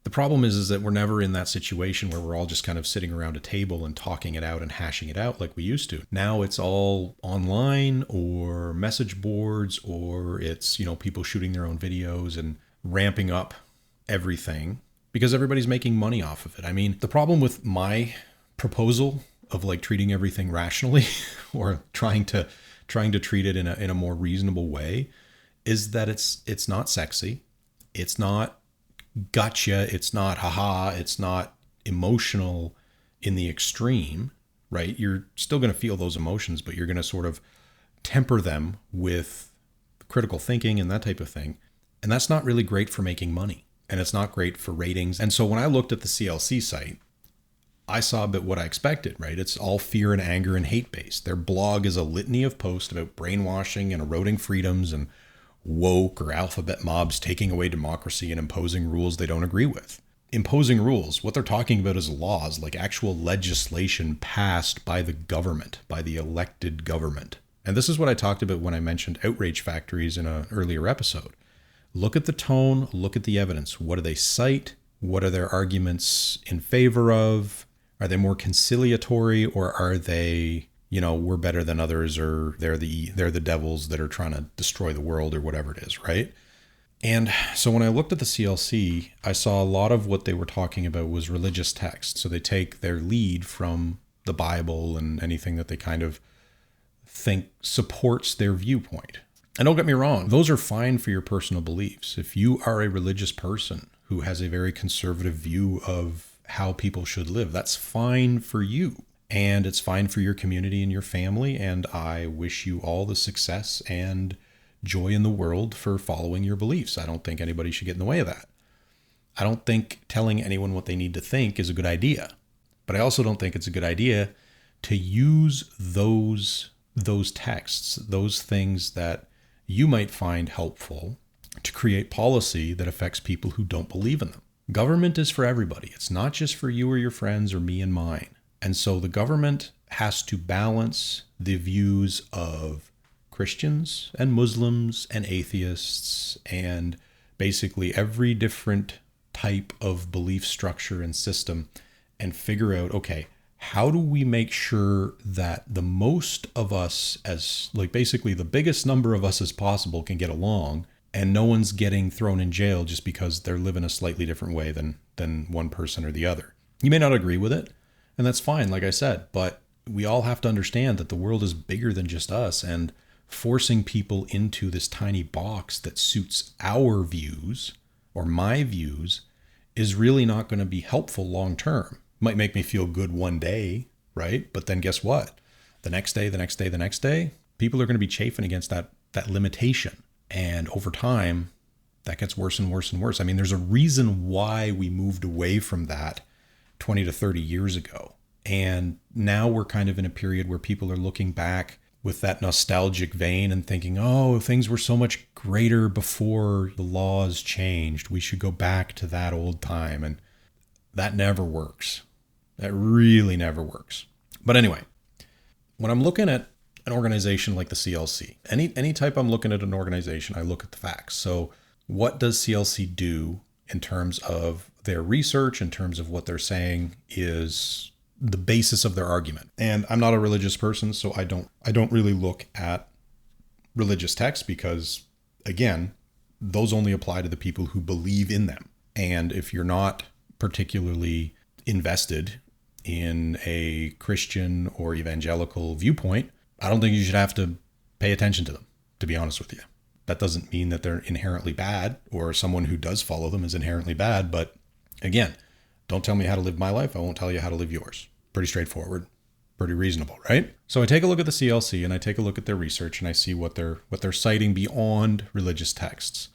The problem is that we're never in that situation where we're all just kind of sitting around a table and talking it out and hashing it out like we used to. Now it's all online or message boards, or it's, people shooting their own videos and ramping up everything because everybody's making money off of it. I mean, the problem with my proposal of treating everything rationally or trying to treat it in a more reasonable way is that it's not sexy. It's not gotcha. It's not haha. It's not emotional in the extreme, right? You're still going to feel those emotions, but you're going to sort of temper them with critical thinking and that type of thing. And that's not really great for making money. And it's not great for ratings. And so when I looked at the CLC site, I saw a bit what I expected, right? It's all fear and anger and hate based. Their blog is a litany of posts about brainwashing and eroding freedoms and woke or alphabet mobs taking away democracy and imposing rules they don't agree with. Imposing rules, what they're talking about is laws, like actual legislation passed by the government, by the elected government. And this is what I talked about when I mentioned outrage factories in an earlier episode. Look at the tone, look at the evidence. What do they cite? What are their arguments in favor of? Are they more conciliatory, or are they, we're better than others, or they're the devils that are trying to destroy the world, or whatever it is, right? And so when I looked at the CLC, I saw a lot of what they were talking about was religious text. So they take their lead from the Bible and anything that they kind of think supports their viewpoint. And don't get me wrong, those are fine for your personal beliefs. If you are a religious person who has a very conservative view of how people should live, that's fine for you. And it's fine for your community and your family. And I wish you all the success and joy in the world for following your beliefs. I don't think anybody should get in the way of that. I don't think telling anyone what they need to think is a good idea. But I also don't think it's a good idea to use those texts, those things that you might find helpful, to create policy that affects people who don't believe in them. Government is for everybody. It's not just for you or your friends or me and mine. And so the government has to balance the views of Christians and Muslims and atheists and basically every different type of belief structure and system, and figure out, okay, how do we make sure that the most of us, as like basically the biggest number of us as possible, can get along, and no one's getting thrown in jail just because they're living a slightly different way than one person or the other. You may not agree with it, and that's fine, like I said, but we all have to understand that the world is bigger than just us, and forcing people into this tiny box that suits our views or my views is really not going to be helpful long term. Might make me feel good one day, right? But then guess what? The next day, people are going to be chafing against that limitation. And over time, that gets worse and worse and worse. I mean, there's a reason why we moved away from that 20 to 30 years ago. And now we're kind of in a period where people are looking back with that nostalgic vein and thinking, oh, things were so much greater before the laws changed. We should go back to that old time. And that never works. That really never works. But anyway, when I'm looking at an organization like the CLC, any type I'm looking at an organization, I look at the facts. So what does CLC do in terms of their research, in terms of what they're saying is the basis of their argument? And I'm not a religious person, so I don't really look at religious texts because, again, those only apply to the people who believe in them. And if you're not particularly invested in a Christian or evangelical viewpoint, I don't think you should have to pay attention to them, to be honest with you. That doesn't mean that they're inherently bad, or someone who does follow them is inherently bad. But again, don't tell me how to live my life. I won't tell you how to live yours. Pretty straightforward, pretty reasonable, right? So I take a look at the CLC and I take a look at their research and I see what they're citing beyond religious texts.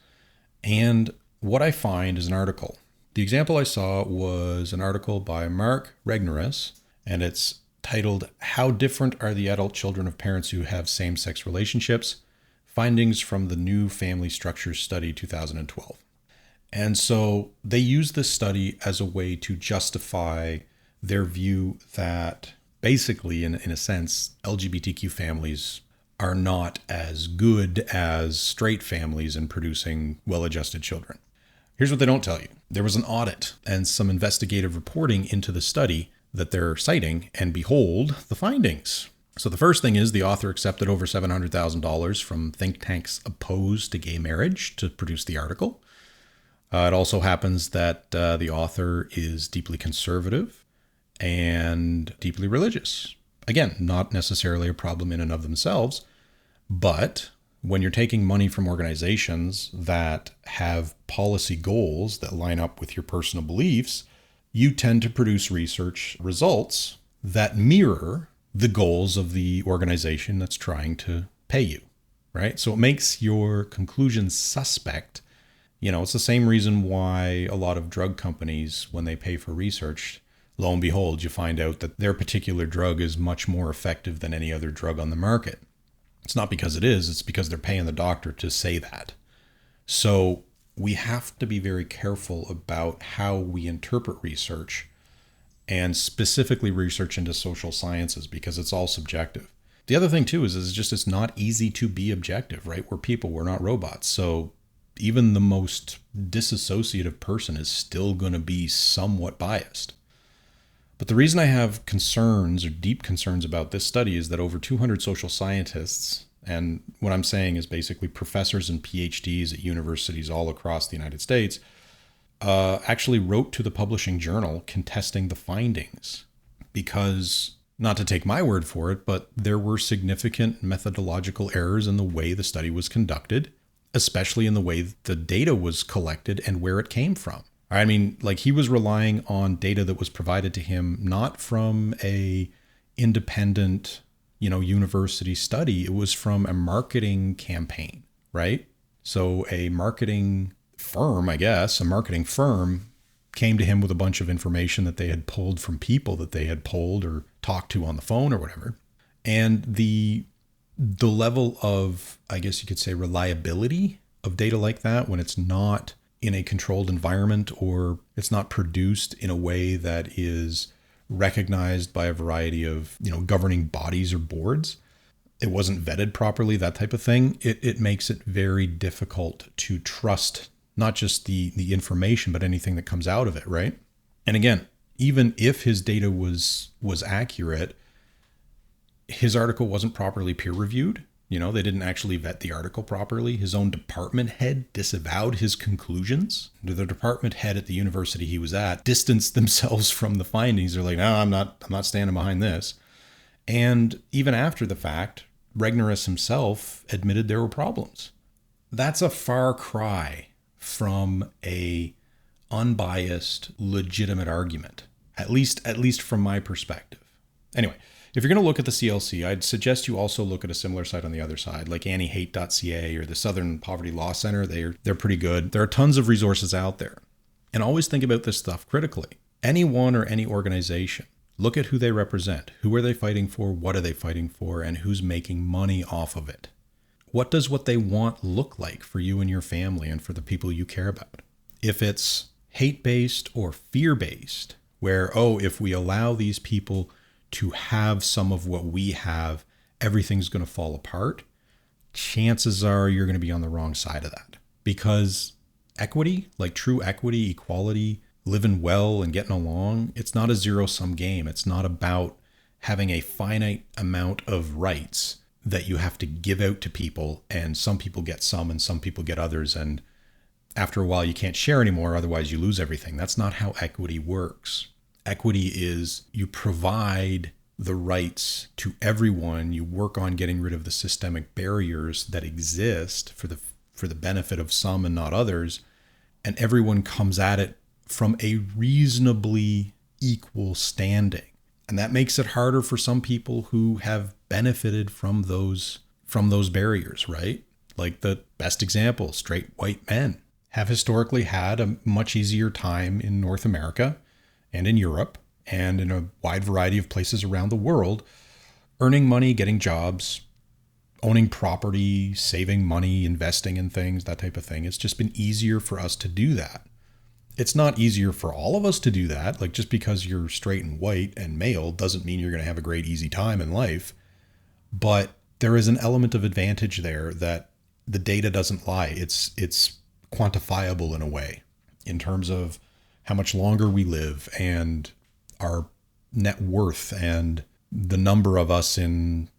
And what I find is an article. The example I saw was an article by Mark Regnerus, and it's titled, How Different Are the Adult Children of Parents Who Have Same-Sex Relationships? Findings from the New Family Structures Study 2012. And so they use this study as a way to justify their view that basically, in a sense, LGBTQ families are not as good as straight families in producing well-adjusted children. Here's what they don't tell you. There was an audit and some investigative reporting into the study that they're citing, and behold, the findings. So the first thing is the author accepted over $700,000 from think tanks opposed to gay marriage to produce the article. It also happens that the author is deeply conservative and deeply religious. Again, not necessarily a problem in and of themselves, but when you're taking money from organizations that have policy goals that line up with your personal beliefs, you tend to produce research results that mirror the goals of the organization that's trying to pay you, right? So it makes your conclusions suspect. It's the same reason why a lot of drug companies, when they pay for research, lo and behold, you find out that their particular drug is much more effective than any other drug on the market. It's not because it is, it's because they're paying the doctor to say that. So we have to be very careful about how we interpret research, and specifically research into social sciences, because it's all subjective. The other thing too is it's not easy to be objective, right? We're people, we're not robots. So even the most disassociative person is still going to be somewhat biased. But the reason I have concerns, or deep concerns, about this study is that over 200 social scientists, and what I'm saying is basically professors and PhDs at universities all across the United States, actually wrote to the publishing journal contesting the findings. Because, not to take my word for it, but there were significant methodological errors in the way the study was conducted, especially in the way the data was collected and where it came from. I mean, like, he was relying on data that was provided to him not from a independent, university study. It was from a marketing campaign, right? So a marketing firm came to him with a bunch of information that they had pulled from people that they had polled or talked to on the phone or whatever. And the level of, I guess you could say, reliability of data like that, when it's not in a controlled environment or it's not produced in a way that is recognized by a variety of, governing bodies or boards, it wasn't vetted properly, that type of thing, it makes it very difficult to trust not just the information, but anything that comes out of it, right? And again, even if his data was accurate, his article wasn't properly peer reviewed. They didn't actually vet the article properly. His own department head disavowed his conclusions. The department head at the university he was at distanced themselves from the findings. They're like, no, I'm not standing behind this. And even after the fact, Regnerus himself admitted there were problems. That's a far cry from a unbiased, legitimate argument, at least from my perspective. Anyway, if you're going to look at the CLC, I'd suggest you also look at a similar site on the other side, like antiHate.ca or the Southern Poverty Law Center. They're pretty good. There are tons of resources out there. And always think about this stuff critically. Anyone or any organization, look at who they represent. Who are they fighting for? What are they fighting for? And who's making money off of it? What does what they want look like for you and your family and for the people you care about? If it's hate-based or fear-based, where, if we allow these people to have some of what we have, everything's going to fall apart, chances are you're going to be on the wrong side of that. Because equity, like true equity, equality, living well and getting along, it's not a zero-sum game. It's not about having a finite amount of rights that you have to give out to people, and some people get some and some people get others, and after a while you can't share anymore, otherwise you lose everything. That's not how equity works. Equity is you provide the rights to everyone, you work on getting rid of the systemic barriers that exist for the benefit of some and not others, and everyone comes at it from a reasonably equal standing. And that makes it harder for some people who have benefited from those barriers, right? Like the best example, straight white men have historically had a much easier time in North America and in Europe and in a wide variety of places around the world, earning money, getting jobs, owning property, saving money, investing in things, that type of thing. It's just been easier for us to do that. It's not easier for all of us to do that. Like, just because you're straight and white and male doesn't mean you're going to have a great, easy time in life. But there is an element of advantage there that the data doesn't lie. It's quantifiable in a way, in terms of how much longer we live and our net worth and the number of us in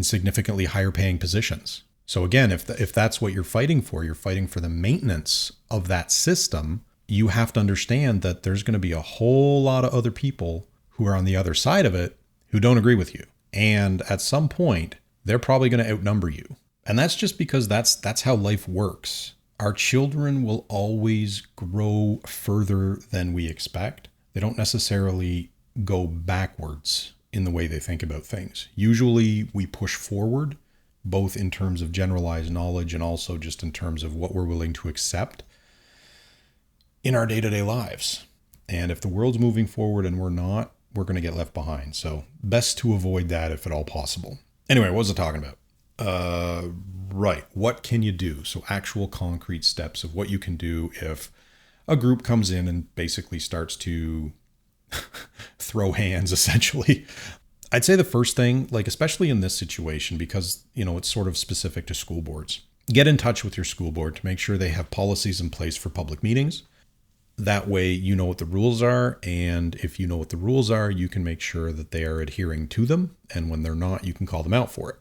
significantly higher paying positions. So again, if that's what you're fighting for the maintenance of that system, you have to understand that there's going to be a whole lot of other people who are on the other side of it who don't agree with you. And at some point, they're probably going to outnumber you. And that's just because that's how life works. Our children will always grow further than we expect. They don't necessarily go backwards in the way they think about things. Usually we push forward, both in terms of generalized knowledge and also just in terms of what we're willing to accept in our day-to-day lives. And if the world's moving forward and we're not, we're going to get left behind. So best to avoid that if at all possible. Anyway, what was I talking about? Right. What can you do? So actual concrete steps of what you can do if a group comes in and basically starts to throw hands, essentially. I'd say the first thing, like especially in this situation, because, it's sort of specific to school boards, get in touch with your school board to make sure they have policies in place for public meetings. That way, you know what the rules are. And if you know what the rules are, you can make sure that they are adhering to them. And when they're not, you can call them out for it.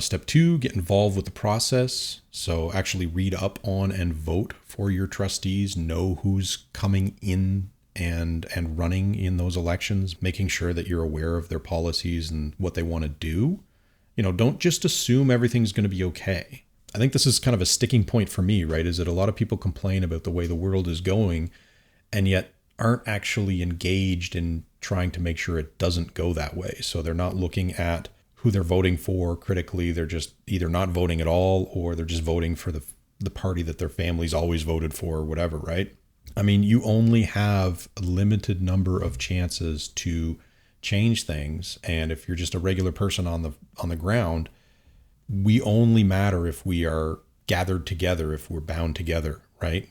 Step 2, get involved with the process. So actually read up on and vote for your trustees, know who's coming in and running in those elections, making sure that you're aware of their policies and what they want to do. Don't just assume everything's going to be okay. I think this is kind of a sticking point for me, right? Is that a lot of people complain about the way the world is going and yet aren't actually engaged in trying to make sure it doesn't go that way. So they're not looking at who they're voting for critically. They're just either not voting at all, or they're just voting for the party that their family's always voted for or whatever, right? I mean, you only have a limited number of chances to change things. And if you're just a regular person on the ground, we only matter if we are gathered together, if we're bound together, right?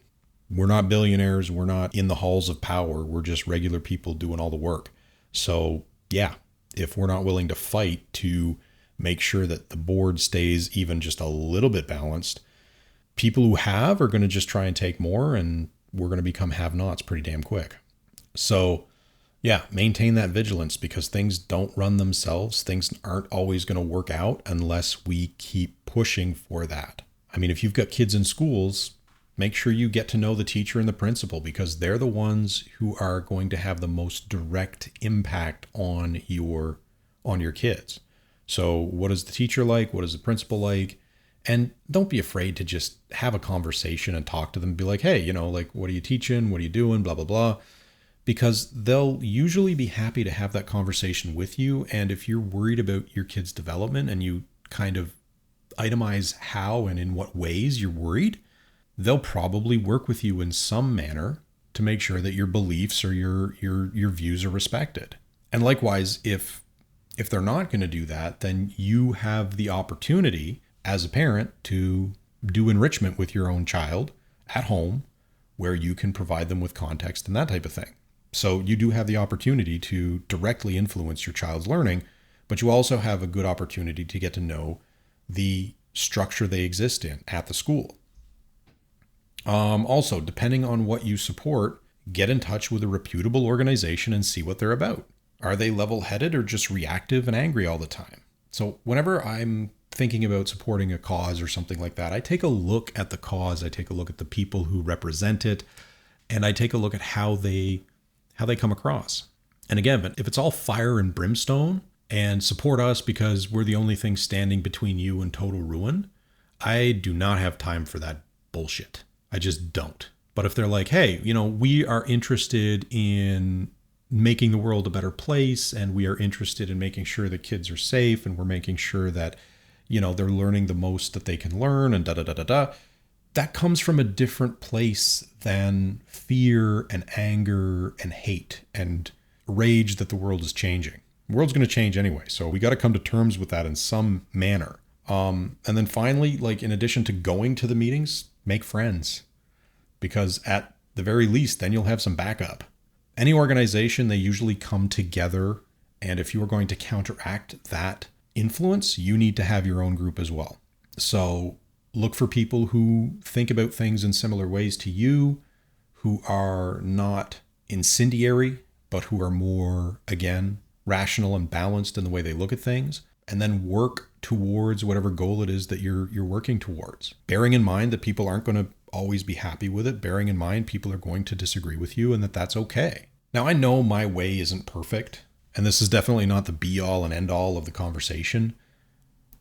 We're not billionaires. We're not in the halls of power. We're just regular people doing all the work. So yeah, if we're not willing to fight to make sure that the board stays even just a little bit balanced, people who have are going to just try and take more, and we're going to become have-nots pretty damn quick. So yeah, maintain that vigilance, because things don't run themselves. Things aren't always going to work out unless we keep pushing for that. I mean, if you've got kids in schools, make sure you get to know the teacher and the principal, because they're the ones who are going to have the most direct impact on your kids. So what is the teacher like? What is the principal like? And don't be afraid to just have a conversation and talk to them. Be like, hey, what are you teaching? What are you doing? Blah, blah, blah. Because they'll usually be happy to have that conversation with you. And if you're worried about your kid's development and you kind of itemize how and in what ways you're worried, they'll probably work with you in some manner to make sure that your beliefs or your views are respected. And likewise, if they're not going to do that, then you have the opportunity as a parent to do enrichment with your own child at home, where you can provide them with context and that type of thing. So you do have the opportunity to directly influence your child's learning, but you also have a good opportunity to get to know the structure they exist in at the school. Also, depending on what you support, get in touch with a reputable organization and see what they're about. Are they level-headed or just reactive and angry all the time? So whenever I'm thinking about supporting a cause or something like that, I take a look at the cause, I take a look at the people who represent it, and I take a look at how they come across. And again, if it's all fire and brimstone and support us because we're the only thing standing between you and total ruin, I do not have time for that bullshit. I just don't. But if they're like, hey, we are interested in making the world a better place, and we are interested in making sure that kids are safe, and we're making sure that, they're learning the most that they can learn, and da-da-da-da-da, that comes from a different place than fear and anger and hate and rage that the world is changing. The world's going to change anyway, so we got to come to terms with that in some manner. And then finally, in addition to going to the meetings, make friends, because at the very least, then you'll have some backup. Any organization, they usually come together, and if you are going to counteract that influence, you need to have your own group as well. So look for people who think about things in similar ways to you, who are not incendiary, but who are more, again, rational and balanced in the way they look at things, and then work towards whatever goal it is that you're working towards. Bearing in mind that people aren't going to always be happy with it, bearing in mind people are going to disagree with you, and that's okay. Now, I know my way isn't perfect, and this is definitely not the be-all and end-all of the conversation,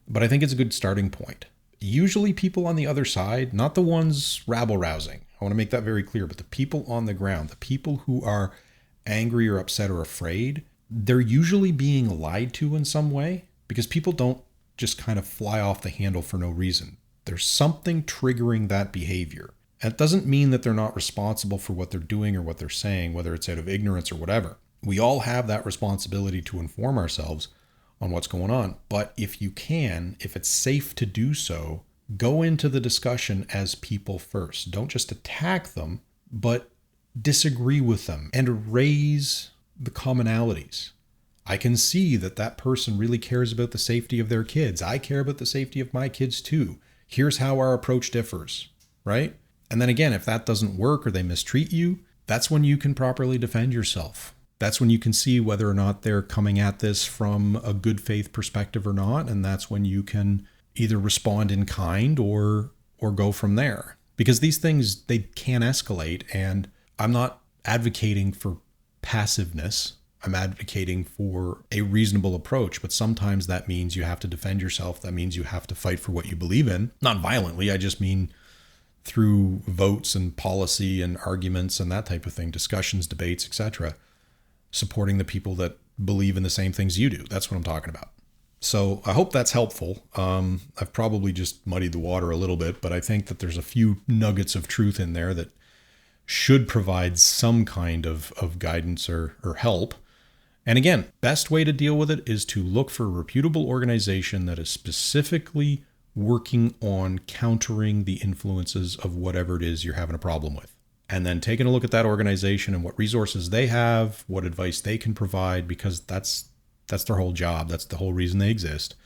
but I think it's a good starting point. Usually people on the other side, not the ones rabble-rousing, I want to make that very clear, but the people on the ground, the people who are angry or upset or afraid, they're usually being lied to in some way, because people don't just kind of fly off the handle for no reason. There's something triggering that behavior. And it doesn't mean that they're not responsible for what they're doing or what they're saying, whether it's out of ignorance or whatever. We all have that responsibility to inform ourselves on what's going on. But if you can, if it's safe to do so, go into the discussion as people first. Don't just attack them, but disagree with them and raise the commonalities. I can see that that person really cares about the safety of their kids. I care about the safety of my kids too. Here's how our approach differs, right? And then again, if that doesn't work or they mistreat you, that's when you can properly defend yourself. That's when you can see whether or not they're coming at this from a good faith perspective or not. And that's when you can either respond in kind or go from there. Because these things, they can escalate. And I'm not advocating for passiveness. I'm advocating for a reasonable approach, but sometimes that means you have to defend yourself. That means you have to fight for what you believe in. Not violently, I just mean through votes and policy and arguments and that type of thing, discussions, debates, etc. Supporting the people that believe in the same things you do. That's what I'm talking about. So I hope that's helpful. I've probably just muddied the water a little bit, but I think that there's a few nuggets of truth in there that should provide some kind of guidance or help. And again, best way to deal with it is to look for a reputable organization that is specifically working on countering the influences of whatever it is you're having a problem with. And then taking a look at that organization and what resources they have, what advice they can provide, because that's their whole job. That's the whole reason they exist.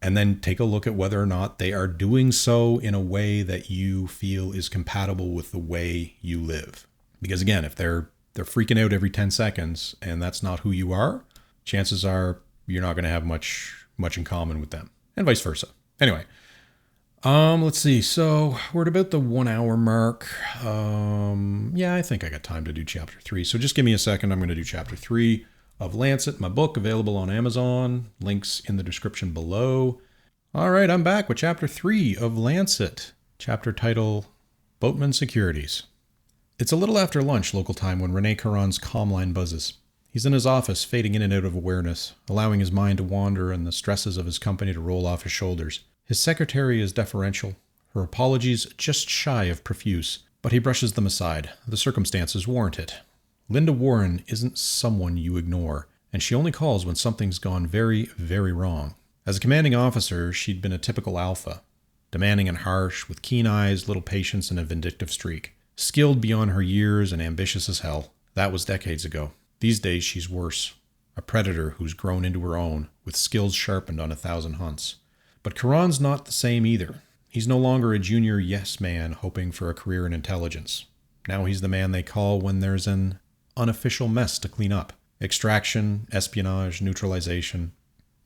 And then take a look at whether or not they are doing so in a way that you feel is compatible with the way you live. Because again, if they're freaking out every 10 seconds and that's not who you are, chances are you're not going to have much in common with them, and vice versa. Anyway, let's see. So we're at about the 1 hour mark. Yeah, I think I got time to do chapter 3. So just give me a second. I'm going to do chapter 3 of Lancet, my book, available on Amazon. Links in the description below. All right, I'm back with chapter 3 of Lancet. Chapter title, Boatman Securities. It's a little after lunch local time when Rene Caron's comm line buzzes. He's in his office, fading in and out of awareness, allowing his mind to wander and the stresses of his company to roll off his shoulders. His secretary is deferential, her apologies just shy of profuse, but he brushes them aside. The circumstances warrant it. Linda Warren isn't someone you ignore, and she only calls when something's gone very, very wrong. As a commanding officer, she'd been a typical alpha, demanding and harsh, with keen eyes, little patience, and a vindictive streak. Skilled beyond her years and ambitious as hell. That was decades ago. These days she's worse. A predator who's grown into her own, with skills sharpened on 1,000 hunts. But Caron's not the same either. He's no longer a junior yes man hoping for a career in intelligence. Now he's the man they call when there's an unofficial mess to clean up. Extraction, espionage, neutralization.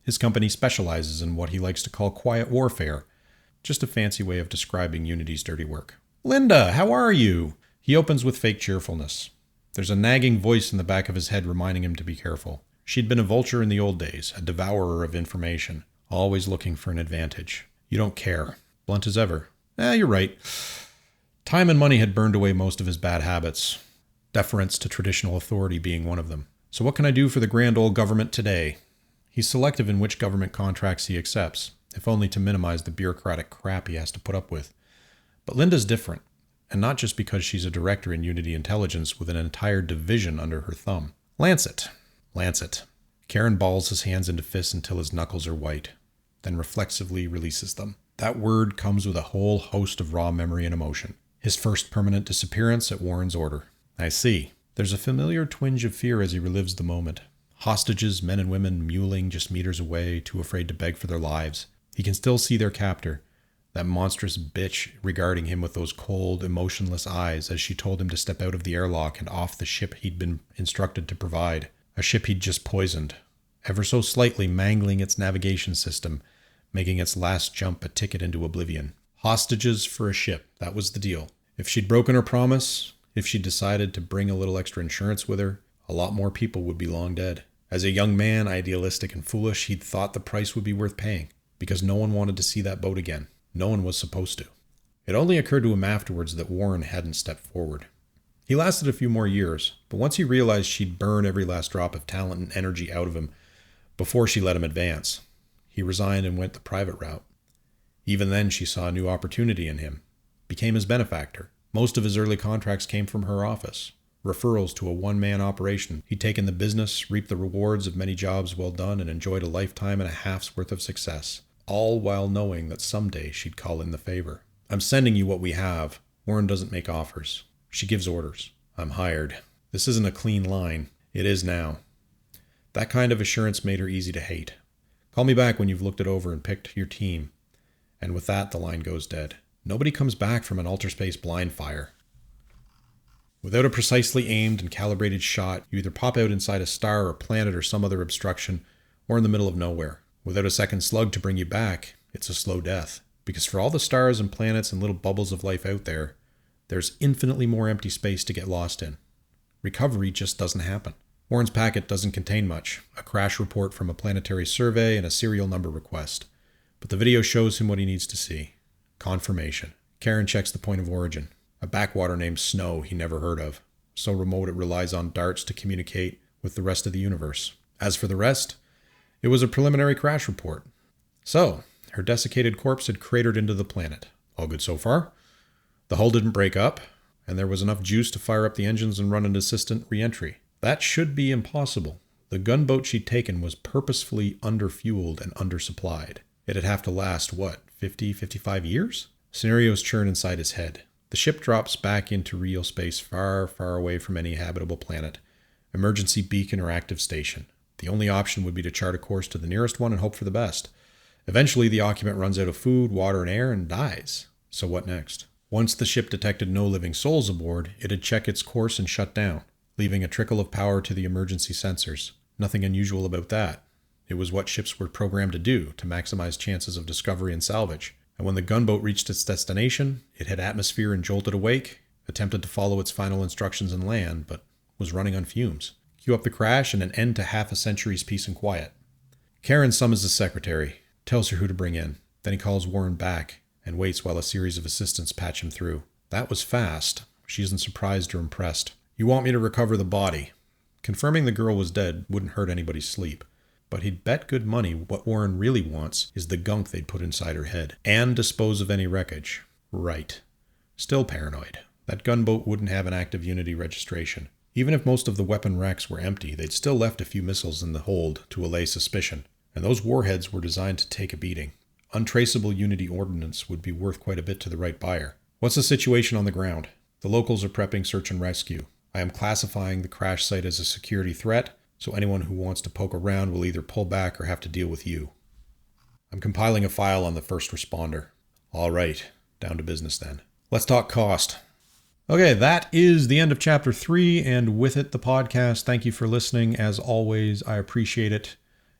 His company specializes in what he likes to call quiet warfare. Just a fancy way of describing Unity's dirty work. Linda, how are you? He opens with fake cheerfulness. There's a nagging voice in the back of his head reminding him to be careful. She'd been a vulture in the old days, a devourer of information, always looking for an advantage. You don't care. Blunt as ever. You're right. Time and money had burned away most of his bad habits. Deference to traditional authority being one of them. So what can I do for the grand old government today? He's selective in which government contracts he accepts, if only to minimize the bureaucratic crap he has to put up with. But Linda's different, and not just because she's a director in Unity Intelligence with an entire division under her thumb. Lancet. Karen balls his hands into fists until his knuckles are white, then reflexively releases them. That word comes with a whole host of raw memory and emotion. His first permanent disappearance at Warren's order. I see. There's a familiar twinge of fear as he relives the moment. Hostages, men and women, mewling just meters away, too afraid to beg for their lives. He can still see their captor. That monstrous bitch regarding him with those cold, emotionless eyes as she told him to step out of the airlock and off the ship he'd been instructed to provide. A ship he'd just poisoned, ever so slightly mangling its navigation system, making its last jump a ticket into oblivion. Hostages for a ship, that was the deal. If she'd broken her promise, if she'd decided to bring a little extra insurance with her, a lot more people would be long dead. As a young man, idealistic and foolish, he'd thought the price would be worth paying, because no one wanted to see that boat again. No one was supposed to. It only occurred to him afterwards that Warren hadn't stepped forward. He lasted a few more years, but once he realized she'd burn every last drop of talent and energy out of him before she let him advance, he resigned and went the private route. Even then, she saw a new opportunity in him, became his benefactor. Most of his early contracts came from her office. Referrals to a one-man operation. He'd taken the business, reaped the rewards of many jobs well done, and enjoyed a lifetime and a half's worth of success. All while knowing that someday she'd call in the favor. I'm sending you what we have. Warren doesn't make offers. She gives orders. I'm hired. This isn't a clean line. It is now. That kind of assurance made her easy to hate. Call me back when you've looked it over and picked your team. And with that, the line goes dead. Nobody comes back from an alterspace blind fire. Without a precisely aimed and calibrated shot, you either pop out inside a star or planet or some other obstruction, or in the middle of nowhere. Without a second slug to bring you back, it's a slow death. Because for all the stars and planets and little bubbles of life out there, there's infinitely more empty space to get lost in. Recovery just doesn't happen. Warren's packet doesn't contain much, a crash report from a planetary survey and a serial number request. But the video shows him what he needs to see. Confirmation. Karen checks the point of origin. A backwater named Snow he never heard of. So remote it relies on darts to communicate with the rest of the universe. As for the rest, it was a preliminary crash report. So, her desiccated corpse had cratered into the planet. All good so far. The hull didn't break up, and there was enough juice to fire up the engines and run an assistant re-entry. That should be impossible. The gunboat she'd taken was purposefully underfueled and undersupplied. It'd have to last, 55 years? Scenarios churn inside his head. The ship drops back into real space far, far away from any habitable planet. Emergency beacon or active station. The only option would be to chart a course to the nearest one and hope for the best. Eventually, the occupant runs out of food, water, and air and dies. So what next? Once the ship detected no living souls aboard, it'd check its course and shut down, leaving a trickle of power to the emergency sensors. Nothing unusual about that. It was what ships were programmed to do, to maximize chances of discovery and salvage. And when the gunboat reached its destination, it hit atmosphere and jolted awake, attempted to follow its final instructions and land, but was running on fumes. Cue up the crash and an end to half a century's peace and quiet. Karen summons the secretary, tells her who to bring in. Then he calls Warren back and waits while a series of assistants patch him through. That was fast. She isn't surprised or impressed. You want me to recover the body? Confirming the girl was dead wouldn't hurt anybody's sleep. But he'd bet good money what Warren really wants is the gunk they'd put inside her head. And dispose of any wreckage. Right. Still paranoid. That gunboat wouldn't have an active Unity registration. Even if most of the weapon racks were empty, they'd still left a few missiles in the hold to allay suspicion. And those warheads were designed to take a beating. Untraceable Unity ordnance would be worth quite a bit to the right buyer. What's the situation on the ground? The locals are prepping search and rescue. I am classifying the crash site as a security threat, so anyone who wants to poke around will either pull back or have to deal with you. I'm compiling a file on the first responder. All right, down to business then. Let's talk cost. Okay, that is the end of Chapter 3, and with it, the podcast. Thank you for listening. As always, I appreciate it.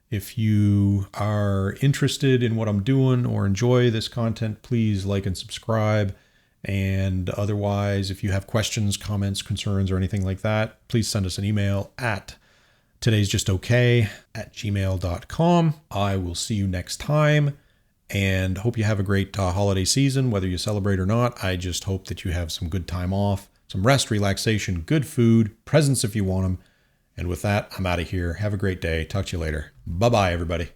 If you are interested in what I'm doing or enjoy this content, please like and subscribe. And otherwise, if you have questions, comments, concerns, or anything like that, please send us an email at todaysjustokay@gmail.com. I will see you next time and hope you have a great holiday season, whether you celebrate or not. I just hope that you have some good time off, some rest, relaxation, good food, presents if you want them. And with that, I'm out of here. Have a great day. Talk to you later. Bye-bye, everybody.